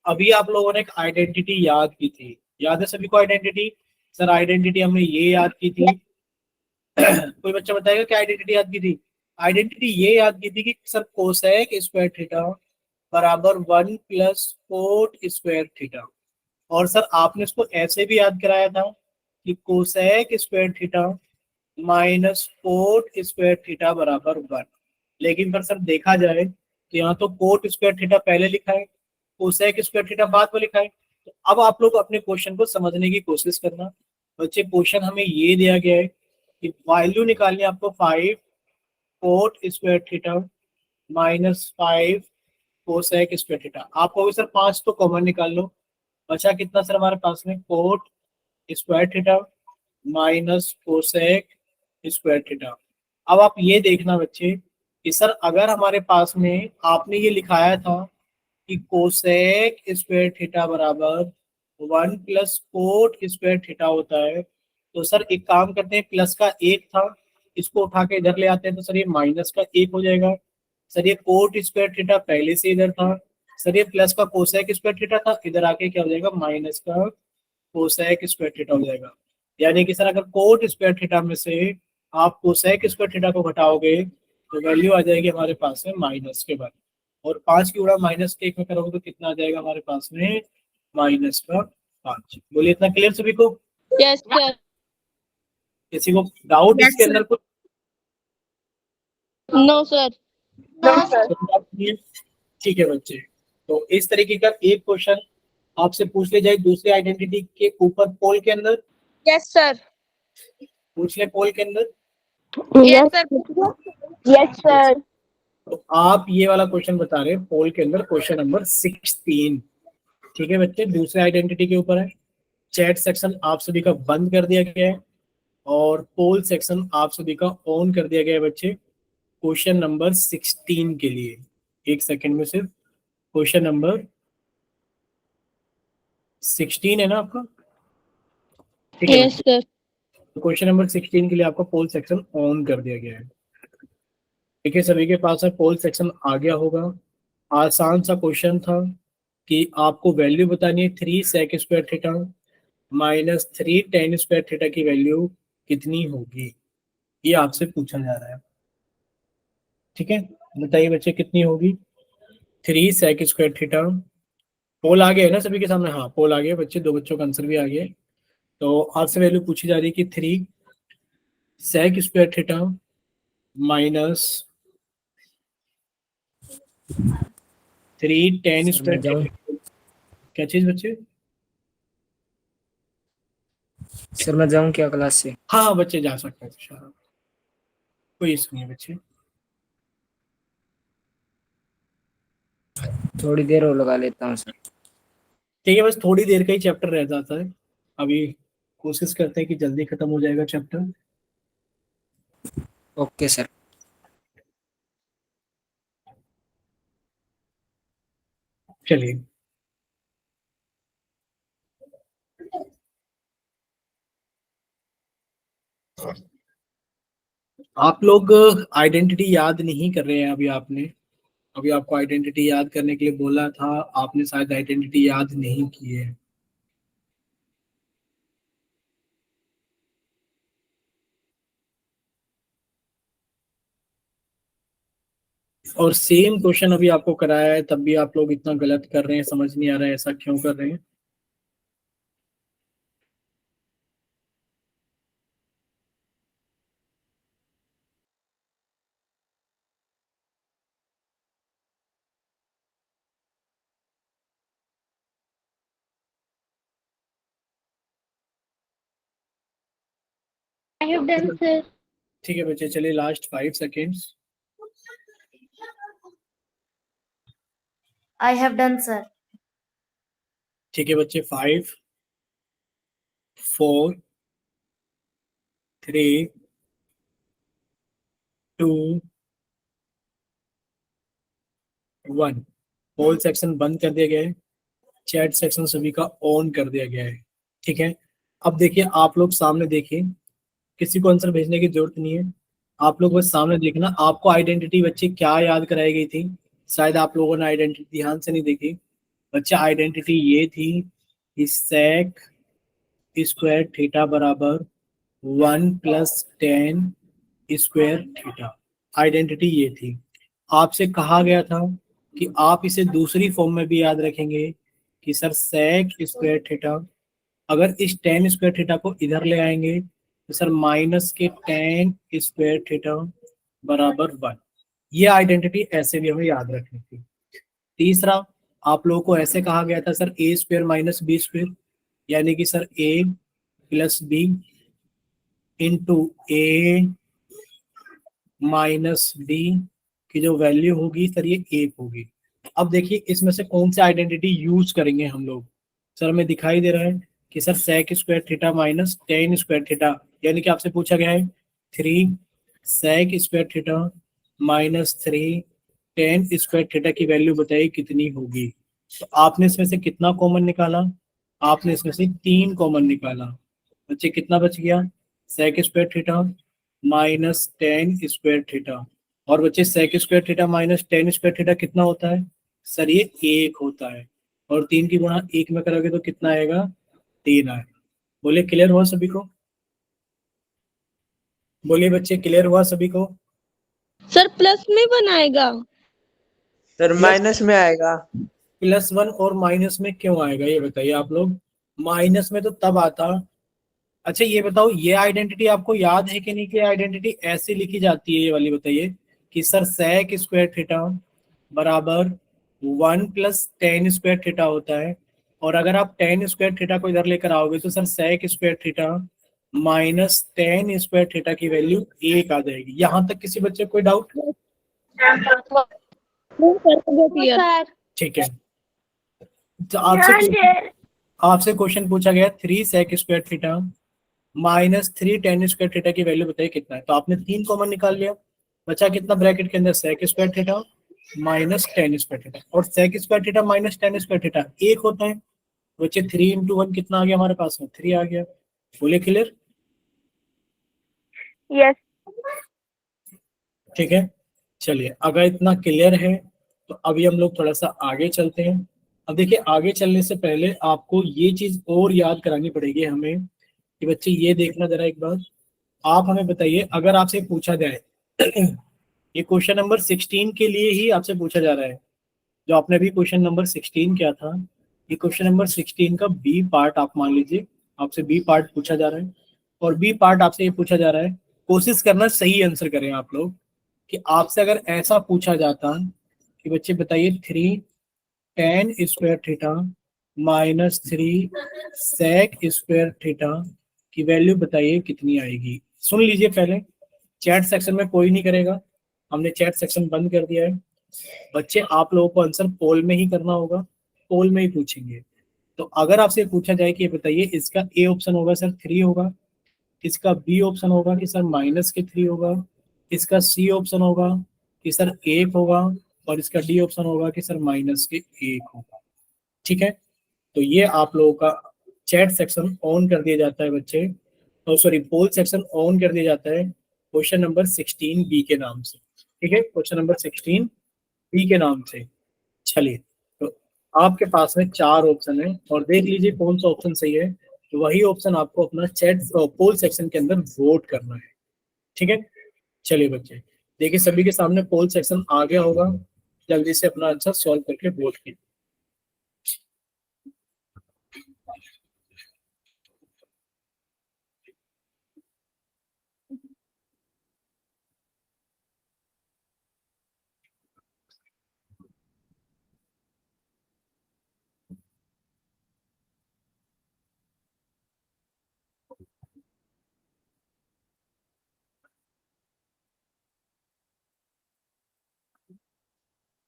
अभी आप लोगों ने एक आइडेंटिटी याद की थी, याद है सभी को आइडेंटिटी। सर आइडेंटिटी हमने ये याद की थी कोई बच्चा बताएगा क्या आइडेंटिटी याद की थी। आइडेंटिटी ये याद की थी कि सर कोसेक स्क्वायर थीटा बराबर 1 प्लस कोट स्क्वायर थीटा। और सर आपने इसको ऐसे भी याद कराया था कि cosec square theta minus coat square theta बराबर 1। लेकिन पर सर देखा जाए तो यहाँ तो कोट स्क्वायर थीटा पहले लिखा है, कोसेक स्क्वायर थीटा बाद में लिखा है। तो अब आप लोग अपने क्वेश्चन को समझने की कोशिश करना। बच्चे क्वेश्चन हमें ये दिया गया है कि वैल्यू निकालनी है आपको 5 coat square theta minus 5 cosec square theta. आपको भी सर 5 तो कॉमन निकाल लो, बचा कितना सर हमारे पास में, coat square theta minus cosec square theta. अब आप ये देखना बच्चे कि सर अगर हमारे पास में आपने ये लिखाया था कि कोसेक स्क्वायर थीटा बराबर 1 प्लस कोट स्क्वायर थीटा होता है, तो सर एक काम करते हैं, प्लस का 1 था इसको उठा के इधर ले आते हैं, तो सर ये माइनस का 1 हो जाएगा। सर ये कोट स्क्वायर थीटा पहले से इधर था, सर ये प्लस का कोसेक स्क्वायर थीटा था, इधर आके क्या हो जाएगा, माइनस का कोसेक स्क्वायर थीटा हो जाएगा। यानी कि सर अगर कोट स्क्वायर थीटा में से आप कोसेक स्क्वायर थीटा को घटाओगे तो वैल्यू आ जाएगी हमारे पास में माइनस के बाद। और 5 की गुणा माइनस के 1 में करोगे तो कितना आ जाएगा हमारे पास में, माइनस का 5। बोलिए इतना क्लियर सभी को। yes, sir. किसी को डाउट Yes, इसके sir. अंदर कुछ No, sir. No, sir. doubt नहीं है? ठीक है बच्चे, तो इस तरीके का एक क्वेश्चन आपसे पूछ ले जाए दूसरे आइडेंटिटी के ऊपर पोल के अंदर, Yes, sir. पूछ ले पोल के अंदर। Yes, sir. Yes, sir. तो आप ये वाला क्वेश्चन बता रहे हैं पोल के अंदर, क्वेश्चन नंबर 16। ठीक है बच्चे, दूसरे आइडेंटिटी के ऊपर है। चैट सेक्शन आप सभी का बंद कर दिया गया है और पोल सेक्शन आप सभी का ऑन कर दिया गया है बच्चे, क्वेश्चन नंबर 16 के लिए। एक सेकंड में सिर्फ, क्वेश्चन नंबर 16 है ना आपका, ठीक है Yes, बच्चे। sir. क्वेश्चन नंबर 16 के लिए आपका पोल सेक्शन ऑन कर दिया गया है। ठीक है, सभी के पास में पोल सेक्शन आ गया होगा। आसान सा क्वेश्चन था कि आपको वैल्यू बतानी है 3 sec square theta minus 3 tan square theta की वैल्यू कितनी होगी, ये आपसे पूछा जा रहा है। ठीक है, बताइए बच्चे कितनी होगी, 3 सेक स्क्वायर थीटा। पोल आ गया है ना सभी के सामने, हाँ पोल आ गया बच्चे, 2 बच्चों का आंसर भी आ गया। तो आपसे वैल्यू पूछी जा रही है कि 3 sec square theta minus 3 tan sir मैं स्क्वायर जाऊं, थीटा। क्या चीज बच्चे, सर मैं जाऊं क्या क्लास से? हाँ बच्चे जा सकते हैं तुषार, कोई इशू नहीं है बच्चे। थोड़ी देर और लगा लेता हूं सर। ठीक है, बस थोड़ी देर का ही चैप्टर रह जाता है अभी, कोशिश करते हैं कि जल्दी खत्म हो जाएगा चैप्टर। Okay sir. चलिए आप लोग आइडेंटिटी याद नहीं कर रहे हैं अभी आपने, अभी आपको आइडेंटिटी याद करने के लिए बोला था, आपने शायद आइडेंटिटी याद नहीं की है। और सेम क्वेश्चन अभी आपको कराया है, तब भी आप लोग इतना गलत कर रहे हैं, समझ नहीं आ रहा है ऐसा क्यों कर रहे हैं। I have done, sir. ठीक है बच्चे, चलिए last 5 seconds. I have done, sir. ठीक है बच्चे, 5 4 3 2 1। होल सेक्शन बंद कर दिया गया है, चैट सेक्शन सभी का ऑन कर दिया गया है। ठीक है, अब देखिए आप लोग सामने देखिए, किसी को आंसर भेजने की जरूरत नहीं है, आप लोग बस सामने देखना। आपको आइडेंटिटी बच्चे क्या याद कराई गई थी, शायद आप लोगों ने आइडेंटिटी ध्यान से नहीं देखी। बच्चे आइडेंटिटी ये थी कि sec स्क्वायर थीटा बराबर 1 + tan स्क्वायर थीटा। आइडेंटिटी ये थी। आपसे कहा गया था कि आप इसे दूसरी फॉर्म में भी याद रखेंगे कि सर sec स्क्वायर थीटा, अगर इस tan स्क्वायर थीटा को इधर ले आएंगे तो सर माइनस के tan स्क्वायर थीटा बराबर 1। ये आइडेंटिटी ऐसे भी हमें याद रखनी थी। तीसरा, आप लोगों को ऐसे कहा गया था sir a square minus b square, यानी कि sir a plus b into a minus b की जो वैल्यू होगी सर ये 1 होगी। अब देखिए इसमें से कौन सी आइडेंटिटी यूज करेंगे हम लोग। सर हमें दिखाई दे रहा है कि sir sec square theta minus tan square theta, यानी कि आपसे पूछा गया है 3 sec square theta minus 3 tan square theta की वैल्यू बताइए कितनी होगी। तो आपने इसमें से कितना कॉमन निकाला, आपने इसमें से 3 कॉमन निकाला। बच्चे कितना बच गया, sec square theta minus tan square theta. और बच्चे sec square theta minus tan square theta कितना होता है, सर ये 1 होता है। और 3 की गुणा 1 में करोगे तो कितना आएगा, 3 आएगा। बोले क्लियर हुआ सभी को, बोलिए बच्चे क्लियर हुआ सभी को। सर प्लस में बनाएगा। सर माइनस में आएगा। +1 और माइनस में क्यों आएगा ये बताइए आप लोग। माइनस में तो तब आता। अच्छा ये बताओ, ये आइडेंटिटी आपको याद है कि नहीं, कि आइडेंटिटी ऐसे लिखी जाती है ये वाली बताइए कि सर sec स्क्वायर थीटा बराबर 1 + tan स्क्वायर थीटा होता है। और अगर आप tan स्क्वायर थीटा को इधर लेकर आओगे तो sir sec square theta minus tan square theta की वैल्यू 1 आ जाएगी। यहाँ तक किसी बच्चे को कोई डाउट। सर ठीक है, तो आपसे क्वेश्चन पूछा गया 3 sec square theta minus 3 tan square theta की वैल्यू बताइए कितना है। तो आपने 3 कॉमन निकाल लिया, बचा कितना ब्रैकेट के अंदर, sec square theta minus tan square theta. और sec square theta minus tan square theta 1 होता है। बच्चे 3 × 1 कितना आ गया हमारे पास में, 3 आ गया। बोले क्लियर। Yes. ठीक है, चलिए अगर इतना क्लियर है तो अभी हम लोग थोड़ा सा आगे चलते हैं। अब देखिए आगे चलने से पहले आपको ये चीज और याद करानी पड़ेगी हमें कि बच्चे ये देखना जरा एक बार, आप हमें बताइए अगर आपसे पूछा जाए ये क्वेश्चन नंबर 16 के लिए ही आपसे पूछा जा रहा है, जो आपने अभी क्वेश्चन नंबर 16 किया था, ये क्वेश्चन नंबर 16 का बी पार्ट आप मान लीजिए, आपसे बी पार्ट पूछा जा रहा है। और बी पार्ट आपसे ये पूछा जा रहा है, कोशिश करना सही आंसर करें आप लोग, कि आपसे अगर ऐसा पूछा जाता कि बच्चे बताइए 3 tan square theta minus 3 sec square theta की वैल्यू बताइए कितनी आएगी। सुन लीजिए पहले, चैट सेक्शन में कोई नहीं करेगा, हमने चैट सेक्शन बंद कर दिया है। बच्चे आप लोगों को आंसर पोल में ही करना होगा, पोल में ही पूछेंगे। तो अगर आपसे पूछा जाए कि बताइए इसका ए ऑप्शन होगा सर 3 होगा, इसका बी ऑप्शन होगा कि सर माइनस के 3 होगा, इसका सी ऑप्शन होगा कि सर 1 होगा, और इसका डी ऑप्शन होगा कि सर माइनस के 1 होगा। ठीक है, तो ये आप लोगों का चैट सेक्शन ऑन कर दिया जाता है बच्चे, और सॉरी पोल सेक्शन ऑन कर दिया जाता है क्वेश्चन नंबर 16 बी के नाम से। ठीक है, क्वेश्चन नंबर 16 बी के नाम से। चलिए, तो आपके पास में 4 ऑप्शन है और देख लीजिए कौन सा ऑप्शन सही है, तो वही ऑप्शन आपको अपना चैट पोल सेक्शन के अंदर वोट करना है। ठीक है, चलिए बच्चे, देखिए सभी के सामने पोल सेक्शन आ गया होगा, जल्दी से अपना आंसर सॉल्व करके वोट कीजिए।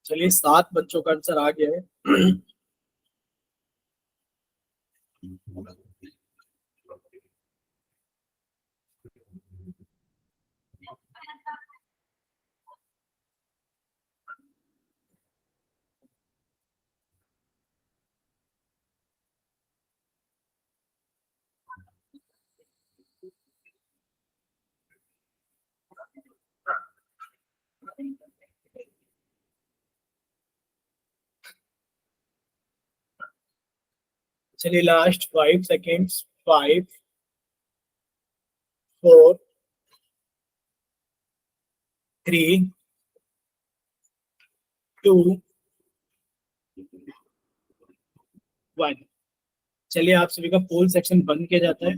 चलिए 7 बच्चों का आंसर आ गया है। चलिए लास्ट 5 सेकेंड्स, 5 4 3 2 1। चलिए आप सभी का पोल सेक्शन बंद किया जाता है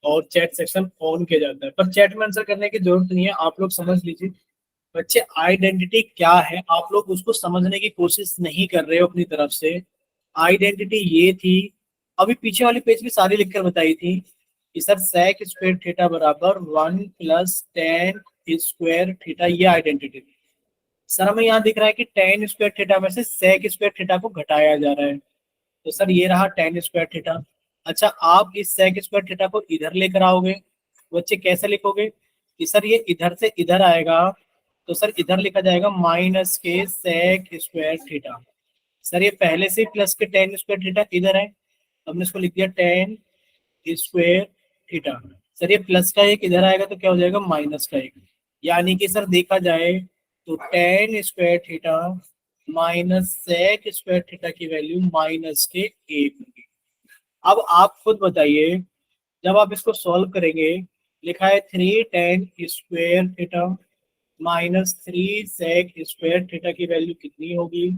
और चैट सेक्शन ऑन किया जाता है, पर चैट में आंसर करने की जरूरत नहीं है, आप लोग समझ लीजिए बच्चे आइडेंटिटी क्या है, आप लोग उसको समझने की कोशिश नहीं कर रहे हो अपनी तरफ से। आइडेंटिटी ये थी, अभी पीछे वाले पेज पे सारी लिखकर बताई थी कि सर sec स्क्वायर थीटा बराबर 1 + tan स्क्वायर थीटा, ये आइडेंटिटी थी। सर हमें यहाँ दिख रहा है कि tan स्क्वायर थीटा में से sec स्क्वायर थीटा को घटाया जा रहा है, तो सर ये रहा tan स्क्वायर थीटा। अच्छा, आप इस sec स्क्वायर थीटा को इधर लेकर आओगे, बच्चे कैसे लिखोगे कि सर ये इधर से इधर आएगा, तो सर इधर लिखा जाएगा माइनस के sec स्क्वायर थीटा। सर ये पहले से प्लस के tan स्क्वायर थीटा इधर है, हमने इसको लिख दिया tan स्क्वायर थीटा। सर ये प्लस का एक इधर आएगा तो क्या हो जाएगा माइनस का एक, यानी कि सर देखा जाए तो tan square theta minus sec square theta की वैल्यू माइनस के 1 होगी। अब आप खुद बताइए, जब आप इसको सॉल्व करेंगे, लिखा है 3 tan square theta minus 3 sec square theta की वैल्यू कितनी होगी।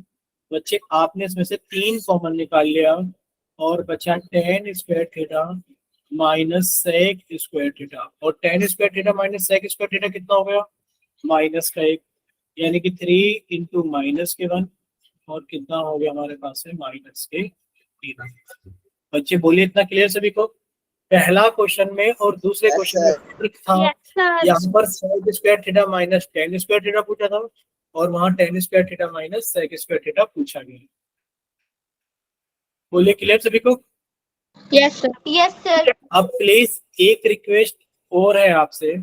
बच्चे आपने इसमें से 3 कॉमन निकाल लिया और बचा tan square theta minus sec square theta, और tan square theta minus sec square theta कितना हो गया माइनस का 1, यानी कि 3 इंटू माइनस के 1, और कितना हो गया हमारे पास है माइनस के 3। बच्चे बोलिए इतना क्लियर सभी को। पहला क्वेश्चन में और दूसरे क्वेश्चन में ट्रिक था, यहाँ पर sec square theta minus tan square theta पूछा था और वहां tan square theta minus sec square theta पूछा गया। बोलिए क्लियर सभी को। Yes sir. Yes, sir. अब प्लीज एक रिक्वेस्ट और है आपसे,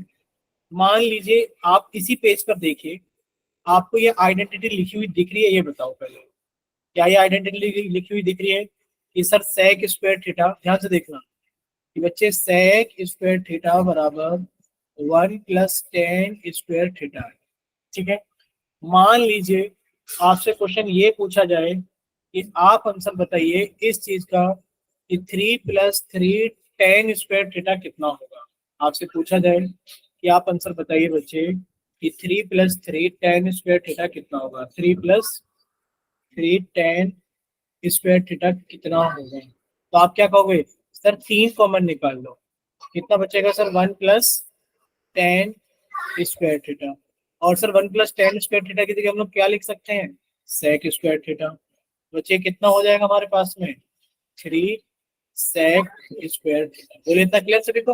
मान लीजिए आप इसी पेज पर देखिए, आपको ये आइडेंटिटी लिखी हुई दिख रही है, ये बताओ पहले, क्या ये आइडेंटिटी लिखी हुई दिख रही है कि सर sec स्क्वायर थीटा, ध्यान से देखना कि बच्चे sec स्क्वायर थीटा बराबर 1 + tan स्क्वायर थीटा है। ठीक है, मान लीजिए आपसे क्वेश्चन ये पूछा जाए कि आप आंसर बताइए इस चीज का कि 3 + 3 tan स्क्वायर थीटा कितना होगा। आपसे पूछा जाए कि आप आंसर बताइए बच्चे कि 3 + 3 tan स्क्वायर थीटा कितना होगा, 3 + 3 tan स्क्वायर थीटा कितना होगा, तो आप क्या कहोगे सर 3 कॉमन निकाल लो, कितना बचेगा सर 1 + tan स्क्वायर थीटा, और सर 1 + tan स्क्वायर थीटा की जगह हम लोग क्या लिख सकते हैं sec स्क्वायर थीटा। बच्चे कितना हो जाएगा हमारे पास में 3 sec स्क्वायर थीटा। बोले इतना क्लियर सभी को।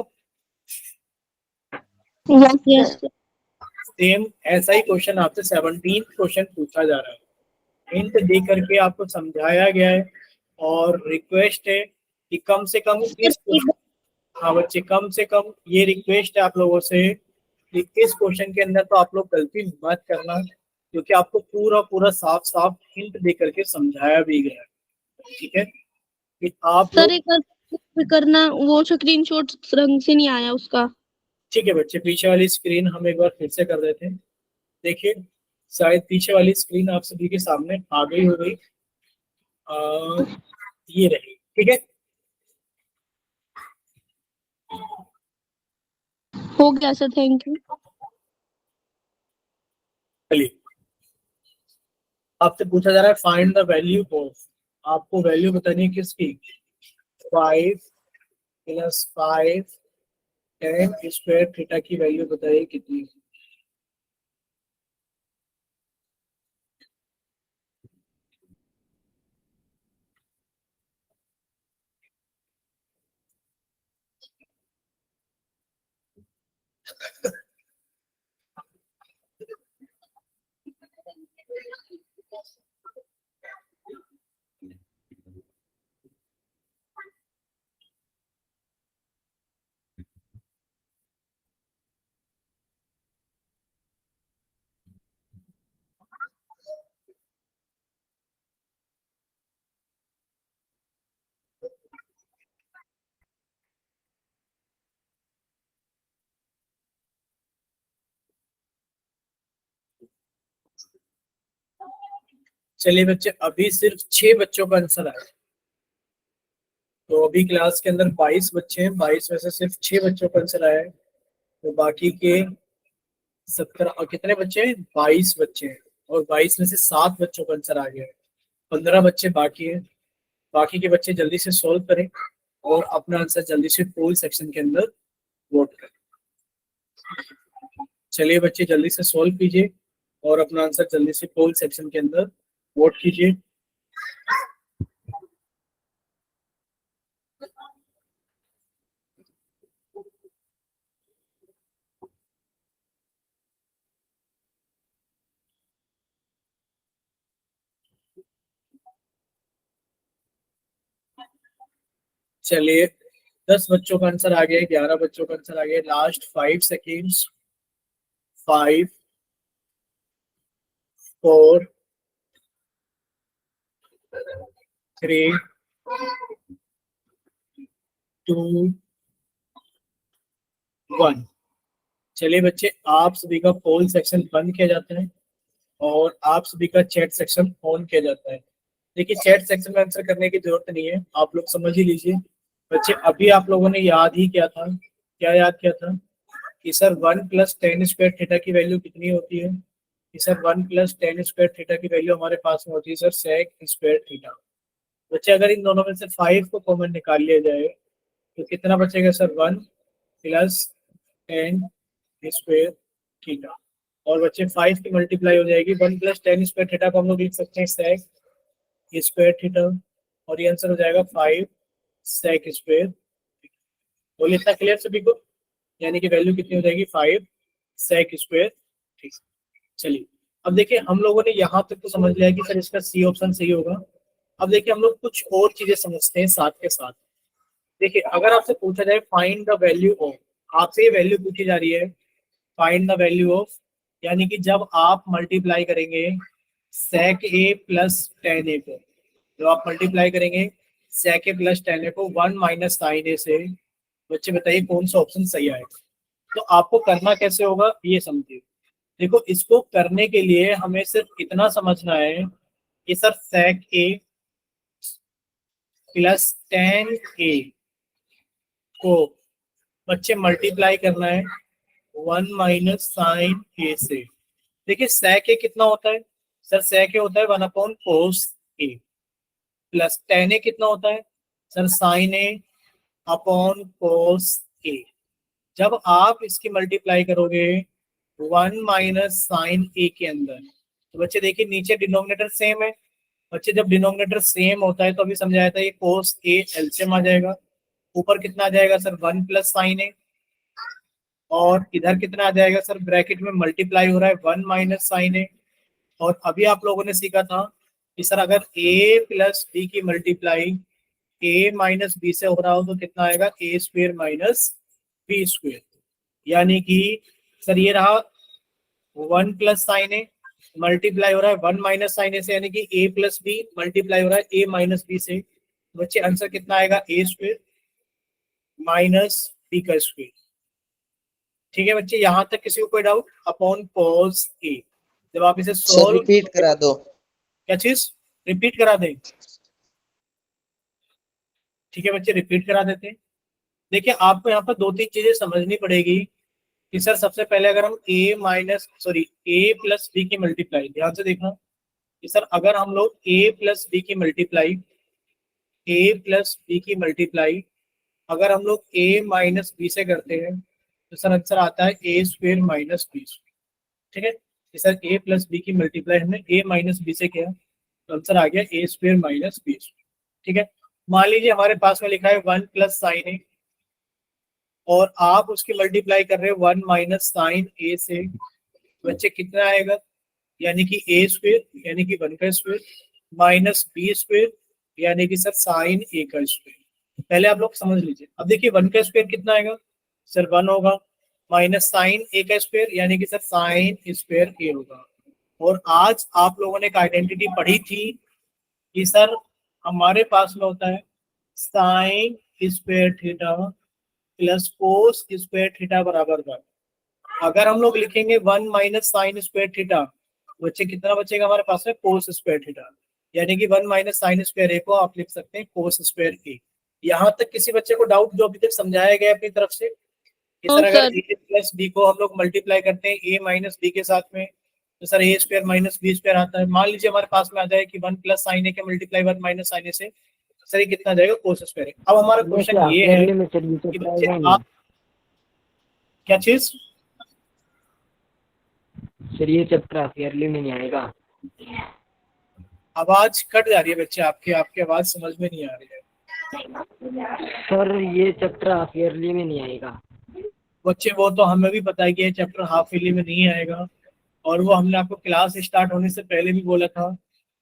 Yes, yes sir. Sir. Same ऐसा ही क्वेश्चन आपसे 17 क्वेश्चन पूछा जा रहा है, हिंट दे करके आपको समझाया गया है, और रिक्वेस्ट है कि कम से कम इस हाँ बच्चे, कम से कम ये रिक्वेस्ट है आप लोगों से कि इस क्वेश्चन के अंदर तो आप लोग गलती मत करना, क्योंकि आपको पूरा पूरा साफ साफ हिंट दे करके समझाया भी गया है। ठीक है, कि आप सर लोग, एक बार करना, वो स्क्रीनशॉट रंग से नहीं आया उसका। ठीक है बच्चे, पीछे वाली स्क्रीन हम एक बार फिर से कर देते हैं। देखिए, शायद पीछे वाली स्क्रीन आप सभी के सामने आ गई हो गई। ये रही, ठीक है। हो गया सर, थैंक यू। चलिए, आपसे पूछा जा रहा है फाइंड द वैल्यू ऑफ, आपको वैल्यू बतानी है किसकी, 5 + 5 tan स्क्वायर थीटा की वैल्यू बताइए कितनी। चलिए बच्चे, अभी सिर्फ 6 बच्चों का आंसर आया। तो अभी क्लास के अंदर 22 बच्चे हैं, 22 में से सिर्फ 6 बच्चों का आंसर आया है। तो बाकी के 17 और कितने बच्चे हैं, 22 बच्चे हैं, और 22 में से 7 बच्चों का आंसर आ गया है। 15 बच्चे बाकी हैं। बाकी के बच्चे जल्दी से सॉल्व करें और अपना आंसर जल्दी से पोल सेक्शन के अंदर वोट करें। चलिए बच्चे, जल्दी से सॉल्व कीजिए और अपना आंसर जल्दी से पोल सेक्शन के अंदर वोट कीजिए। चलिए, 10 बच्चों का आंसर आ गया, 11 बच्चों का आंसर आ गया। Last 5 seconds, 5 4 3 2 1। चलिए बच्चे, आप सभी का पोल सेक्शन बंद किया जाता है और आप सभी का चैट सेक्शन ऑन किया जाता है। देखिए, चैट सेक्शन में आंसर करने की जरूरत नहीं है, आप लोग समझ ही लीजिए। बच्चे, अभी आप लोगों ने याद ही किया था, क्या याद किया था कि सर 1 + tan स्क्वायर थीटा की वैल्यू कितनी होती है, कि सर 1 + tan स्क्वायर थीटा की वैल्यू हमारे पास में होती है सर sec स्क्वायर थीटा। बच्चे, अगर इन दोनों में से 5 को कॉमन निकाल लिया जाए तो कितना बचेगा सर, 1 + tan स्क्वायर थीटा। और बच्चे, 5 की मल्टीप्लाई हो जाएगी, 1 + tan स्क्वायर थीटा को हम लोग लिख सकते हैं sec स्क्वायर थीटा, और ये आंसर हो जाएगा 5 sec स्क्वायर। बोलिए, इतना क्लियर सभी को? यानी कि वैल्यू कितनी हो जाएगी, 5 sec स्क्वायर। ठीक, चलिए अब देखिए, हम लोगों ने यहाँ तक तो समझ लिया कि सर इसका सी ऑप्शन सही होगा। अब देखिए, हम लोग कुछ और चीजें समझते हैं साथ के साथ। देखिए, अगर आपसे पूछा जाए फाइंड द वैल्यू ऑफ, आपसे ये वैल्यू पूछी जा रही है फाइंड द वैल्यू ऑफ, यानी कि जब आप मल्टीप्लाई करेंगे sec a + tan a को, जब आप मल्टीप्लाई करेंगे sec a + tan a को 1 - sin a से, बच्चे बताइए कौन सा ऑप्शन सही आएगा। तो आपको करना कैसे होगा ये समझिए। देखो, इसको करने के लिए हमें सिर्फ इतना समझना है कि sir sec a + tan a को बच्चे मल्टीप्लाई करना है 1 - sin a से। देखिए, sec a कितना होता है सर, sec a होता है 1/cos a, plus tan a कितना होता है sir, sin a upon cos a। जब आप इसकी मल्टीप्लाई करोगे 1 - sin a के अंदर, तो बच्चे देखिए नीचे डिनोमिनेटर सेम है। बच्चे, जब डिनोमिनेटर सेम होता है तो अभी समझाया था, ये cos a एलसीएम आ जाएगा। ऊपर कितना आ जाएगा सर, 1 + sin a, और इधर कितना आ जाएगा सर, ब्रैकेट में मल्टीप्लाई हो रहा है 1 - sin a। और अभी आप लोगों ने सीखा था कि सर अगर a + b की मल्टीप्लाई a - b से हो रहा हो तो कितना आएगा, a² - b²। यानी कि सर ये रहा 1 + sin a, मल्टीप्लाई हो रहा है 1 माइनस साइन ए से, यानी कि a प्लस बी मल्टीप्लाई हो रहा है a माइनस बी से। बच्चे आंसर कितना आएगा, a स्क्वायर माइनस b का स्क्वायर। ठीक है बच्चे, यहां तक किसी को कोई डाउट? अपॉन cos a, जब आप इसे सर सोल्व, रिपीट करा दो। क्या चीज रिपीट करा दें? ठीक है बच्चे, रिपीट करा देते हैं। देखिए आपको यहाँ पर दो तीन चीजें समझनी पड़ेगी कि सर सबसे पहले अगर हम a प्लस बी की मल्टीप्लाई, ध्यान से देखना कि सर अगर हम लोग a प्लस बी की मल्टीप्लाई अगर हम लोग a माइनस बी से करते हैं तो सर आंसर आता है a square minus b square. ठीक है, कि सर a प्लस बी की मल्टीप्लाई हमने a माइनस बी से किया तो आंसर आ गया a square minus b square. ठीक है, मान लीजिए हमारे पास में लिखा है 1 प्लस साइन ए और आप उसकी मल्टीप्लाई कर रहे हो 1 माइनस साइन ए से, बच्चे कितना आएगा, यानी कि a स्क्वायर यानी कि 1 का स्क्वायर माइनस बी स्क्वायर यानी कि सर साइन ए का स्क्वायर। पहले आप लोग समझ लीजिए। अब देखिए 1 का स्क्वायर कितना आएगा, सर 1 होगा, माइनस साइन ए का स्क्वायर यानी कि सर साइन स्क्वायर ए होगा। और आज आप लोगों ने एक आइडेंटिटी पढ़ी थी कि सर हमारे पास में होता है sine square theta plus cos square theta बराबर 1। अगर हम लोग लिखेंगे 1 माइनस साइन स्क्वायर थीटा, बच्चे कितना बचेगा हमारे पास में, कोस स्क्वायर थीटा, यानी कि 1 माइनस साइन स्क्वायर ए को आप लिख सकते हैं कोस स्क्वायर ए। यहाँ तक किसी बच्चे को डाउट जो अभी तक समझाया गया अपनी तरफ से कि सर अगर a प्लस बी को हम लोग मल्टीप्लाई करते हैं a माइनस बी के साथ में तो sir a square minus b square आता है। मान लीजिए हमारे पास में आ जाए कि 1 प्लस साइन ए के मल्टीप्लाई 1 माइनस साइन ए से, सर ये कितना जाएगा, कोस स्क्वायर। अब हमारा क्वेश्चन ये है कि बच्चे आप क्या चीज, सर ये चैप्टर हाफ ईयरली में नहीं आएगा? आवाज कट जा रही है बच्चे, आपकी आवाज समझ में नहीं आ रही है। सर ये चैप्टर हाफ ईयरली में नहीं आएगा? बच्चे वो तो हमें भी पता है कि ये चैप्टर हाफ ईयरली में नहीं आएगा, और वो हमने आपको क्लास स्टार्ट होने से पहले भी बोला था।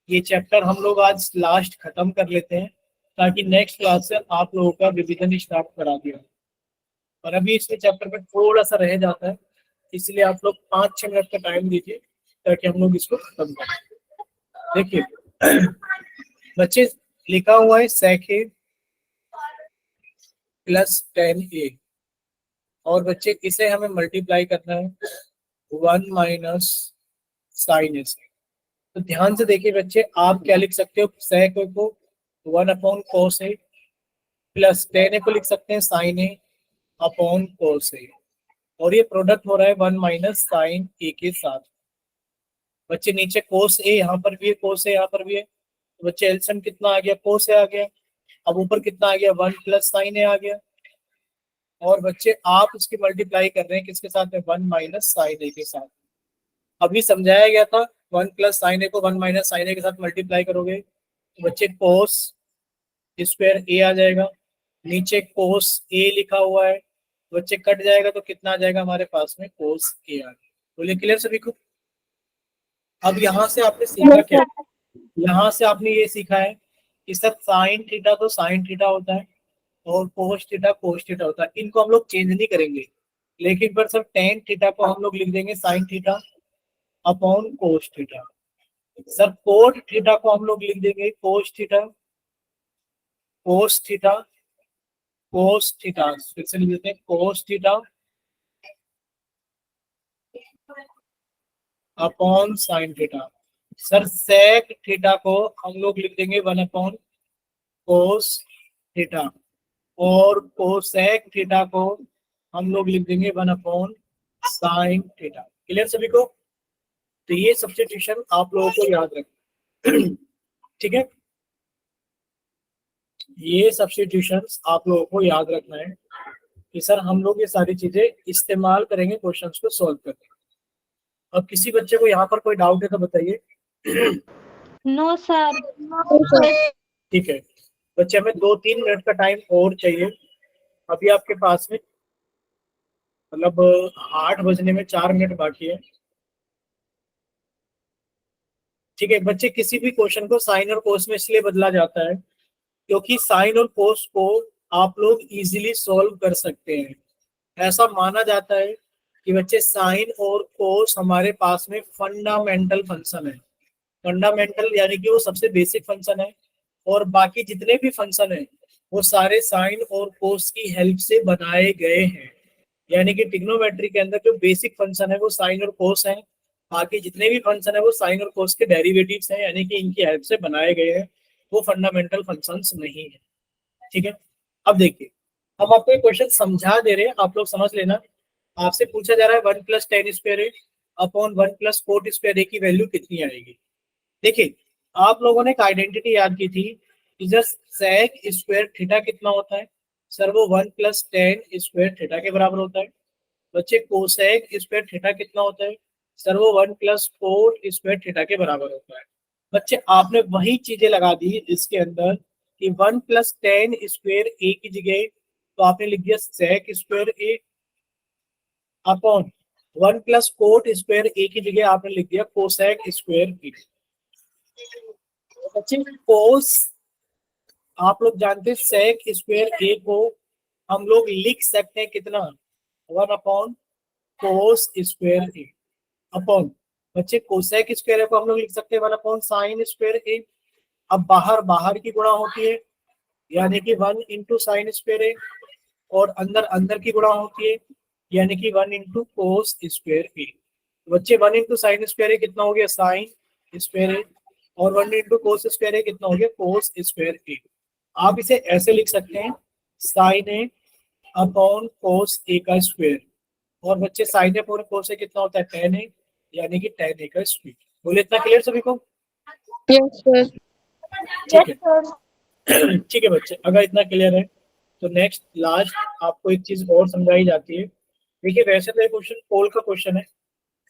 ये चैप्टर हम लोग आज लास्ट खत्म कर लेते हैं ताकि नेक्स्ट क्लास से आप लोगों का रिवीजन स्टार्ट करा दिया। और अभी इसके चैप्टर में थोड़ा सा रह जाता है, इसलिए आप लोग 5-6 मिनट का टाइम दीजिए ताकि हम लोग इसको खत्म करें। देखिए बच्चे लिखा हुआ है sec a प्लस 10a, और बच्चे इसे हमें मल्टीप्लाई करना है 1 माइनस साइन ए से। तो ध्यान से देखिए बच्चे, आप क्या लिख सकते हो, sec a को 1 upon cos a plus 10a को लिख सकते हैं sin a upon cos a, और ये प्रोडक्ट हो रहा है 1 माइनस साइन ए के साथ। बच्चे नीचे cos a यहाँ पर भी है, cos a यहाँ पर भी है, तो बच्चे एलसीएम कितना आ गया, cos a आ गया। अब ऊपर कितना आ गया, 1 प्लस साइन ए आ गया, और बच्चे आप इसकी मल्टीप्लाई कर रहे हैं किसके साथ में, 1 माइनस साइन ए के साथ। अभी समझाया गया था 1 प्लस साइन ए को 1 माइनस साइन ए के साथ मल्टीप्लाई करोगे तो बच्चे कोस स्क्वायर ए आ जाएगा, नीचे कोस ए लिखा हुआ है, बच्चे कट जाएगा तो कितना आ जाएगा हमारे पास में, कोस ए आ गया। बोलिए क्लियर सभी को? अब यहाँ से आपने सीखा क्या, यहाँ से आपने ये सीखा है कि सर साइन थीटा तो साइन थीटा होता है और कोस थीटा होता है, इनको हम लोग चेंज नहीं करेंगे, लेकिन पर सर टेन थीटा को हम लोग लिख देंगे sine theta upon cos theta. Sir cot theta को हम लोग लिख देंगे कोस थीटा फिर से लिख देते हैं cos theta upon sine theta. Sir sec theta को हम लोग लिख देंगे 1 अपॉन कोस थीटा, और कोसेक थीटा को हम लोग लिख देंगे 1 अपॉन साइन थीटा। क्लियर सभी को? तो ये सब्स्टिट्यूशन आप लोगों को याद रखें। ठीक है, ये सब्स्टिट्यूशंस आप लोगों को याद रखना है कि सर हम लोग ये सारी चीजें इस्तेमाल करेंगे क्वेश्चंस को सॉल्व करने। अब किसी बच्चे को यहाँ पर कोई डाउट है तो बताइए। No sir. ठीक है बच्चे, हमें 2-3 मिनट का टाइम और चाहिए। अभी आपके पास में मतलब 8 बजने में 4 मिनट बाकी है। ठीक है बच्चे, किसी भी क्वेश्चन को साइन और कोस में इसलिए बदला जाता है क्योंकि साइन और कोस को आप लोग इजीली सॉल्व कर सकते हैं। ऐसा माना जाता है कि बच्चे साइन और कोस हमारे पास में फंडामेंटल फंक्शन है। फंडामेंटल यानी कि वो सबसे बेसिक फंक्शन है, और बाकी जितने भी फंक्शन है वो सारे साइन और कोस की हेल्प से बनाए गए हैं। यानी कि ट्रिग्नोमेट्री के अंदर जो बेसिक फंक्शन है वो साइन और कोस है, बाकी जितने भी फंक्शन है वो साइन और कोस के डेरिवेटिव्स हैं, यानी कि इनकी हेल्प से बनाए गए हैं, वो फंडामेंटल फंक्शंस नहीं है। ठीक है, अब देखिए हम आपको एक क्वेश्चन समझा दे रहे हैं, आप लोग समझ लेना। आपसे पूछा जा रहा है 1 + tan स्क्वायर ए अपॉन 1 + cot स्क्वायर ए की वैल्यू कितनी आएगी। देखिए आप लोगों ने एक आइडेंटिटी याद की थी कि जस्ट sec स्क्वायर थीटा कितना होता है सर, वो 1 + tan स्क्वायर थीटा के बराबर होता है। बच्चे कोसेक स्क्वायर थीटा कितना होता है सर, वो 1 + cot स्क्वायर थीटा के बराबर होता है। बच्चे आपने वही चीजें लगा दी इसके अंदर कि 1 + tan स्क्वायर ए की जगह तो आपने लिख दिया sec स्क्वायर ए अपॉन 1 + cot स्क्वायर ए की जगह आपने लिख दिया कोसेक स्क्वायर ए। बच्चे कोस आप लोग जानते हैं सेक स्क्वायर ए को हम लोग लिख सकते हैं कितना, 1 अपॉन कोस स्क्वायर ए अपॉन बच्चे कोसेक स्क्वायर ए को हम लोग लिख सकते हैं 1 अपॉन साइन स्क्वायर ए। अब बाहर बाहर की गुणा होती है यानी कि 1 × साइन स्क्वायर ए, और अंदर अंदर की गुणा होती है यानी कि 1 × कोस स्क्वायर ए। बच्चे 1 × साइन स्क्वायर ए कितना हो गया साइन स्क्वायर ए, और 1 × कोस स्क्वायर ए कितना हो गया कोस स्क्वायर ए। आप इसे ऐसे लिख सकते हैं साइन ए अपॉन कोस ए का स्क्वायर, और बच्चे साइन ए अपॉन कोस ए कितना होता है tan ए, यानी कि tan ए का स्क्वायर। बोले इतना क्लियर सभी को? Yes, sir. ठीक Yes, है sir. ठीक है बच्चे, अगर इतना क्लियर है तो नेक्स्ट लास्ट आपको एक चीज और समझाई जाती है। देखिए वैसे तो ये क्वेश्चन पोल का क्वेश्चन है,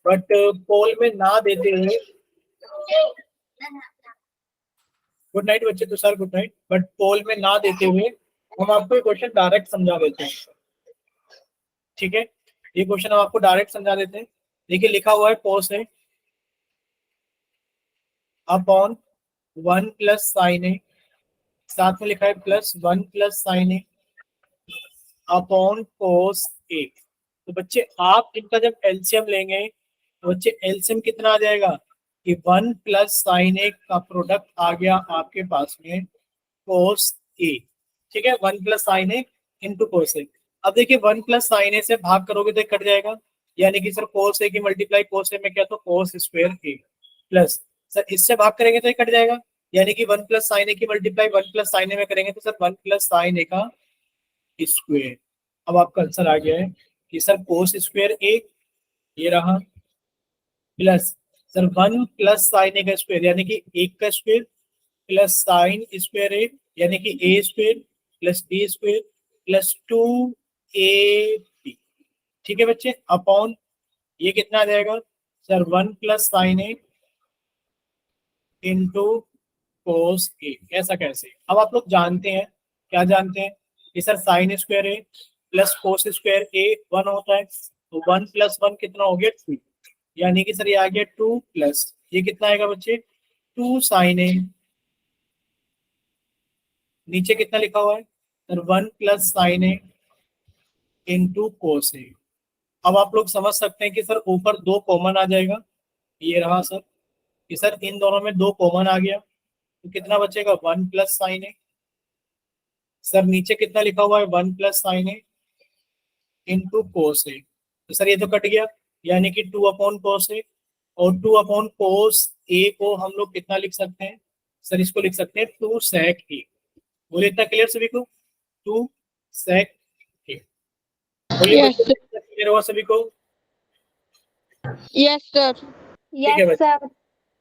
बट पोल में ना देते हुए, गुड नाइट बच्चे, तो सर गुड नाइट, बट पोल में ना देते हुए हम आपको ये क्वेश्चन डायरेक्ट समझा देते हैं। ठीक है, ये क्वेश्चन हम आपको डायरेक्ट समझा देते हैं। देखिए लिखा हुआ है कोस है अपॉन 1 + साइन ए, साथ में लिखा है +1 + साइन ए अपॉन कोस ए। तो बच्चे आप इनका जब एलसीएम लेंगे तो बच्चे एलसीएम कितना आ जाएगा कि 1 + साइन ए का प्रोडक्ट आ गया आपके पास में कोस ए। ठीक है, 1 + साइन ए इंटू कोस ए। अब देखिए 1 + साइन ए से भाग करोगे तो कट जाएगा, यानी कि सर कोस ए की मल्टीप्लाई कोस ए में क्या तो कोस स्क्वायर ए, प्लस सर इससे भाग करेंगे तो ये कट जाएगा, यानी कि 1 + साइन ए की मल्टीप्लाई 1 + साइन ए में करेंगे तो सर 1 + साइन ए का स्क्वायर। अब आपका आंसर आ गया है कि सर कोस स्क्वायर ए ये रहा, प्लस सर 1 + साइन ए का स्क्वायर यानी कि 1 का square, plus sine square A यानी कि A square plus B square plus 2ab। ठीक है बच्चे, अपॉन ये कितना आ जाएगा sir 1 + sine A into cos A. ऐसा कैसे? अब आप लोग जानते हैं, क्या जानते हैं कि सर साइन स्क्वायर ए प्लस कोस स्क्वायर ए 1 होता है, तो 1 + 1 कितना हो गया 2, यानी कि सर ये आ गया 2 प्लस ये कितना आएगा बच्चे 2 साइन ए, नीचे कितना लिखा हुआ है sir 1 + sine A into cos ए। अब आप लोग समझ सकते हैं कि सर ऊपर 2 कॉमन आ जाएगा, ये रहा सर कि सर इन दोनों में 2 कॉमन आ गया तो कितना बचेगा 1 + साइन ए। सर नीचे कितना लिखा हुआ है 1 + साइन ए इंटू कोस ए, तो सर ये तो कट गया यानी कि 2 अपॉन कोस ए, और 2 अपॉन कोस ए को हम लोग कितना लिख सकते हैं सर, इसको लिख सकते हैं 2 sec ए। बोले इतना क्लियर सभी को? 2 sec ए। बोलिए Yes, sir. क्लियर हुआ सभी को? Yes, sir. ठीक है Yes, sir.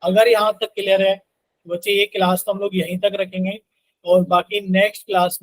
अगर यहाँ तक क्लियर है तो बच्चे ये क्लास तो हम लोग यहीं तक रखेंगे, और बाकी नेक्स्ट क्लास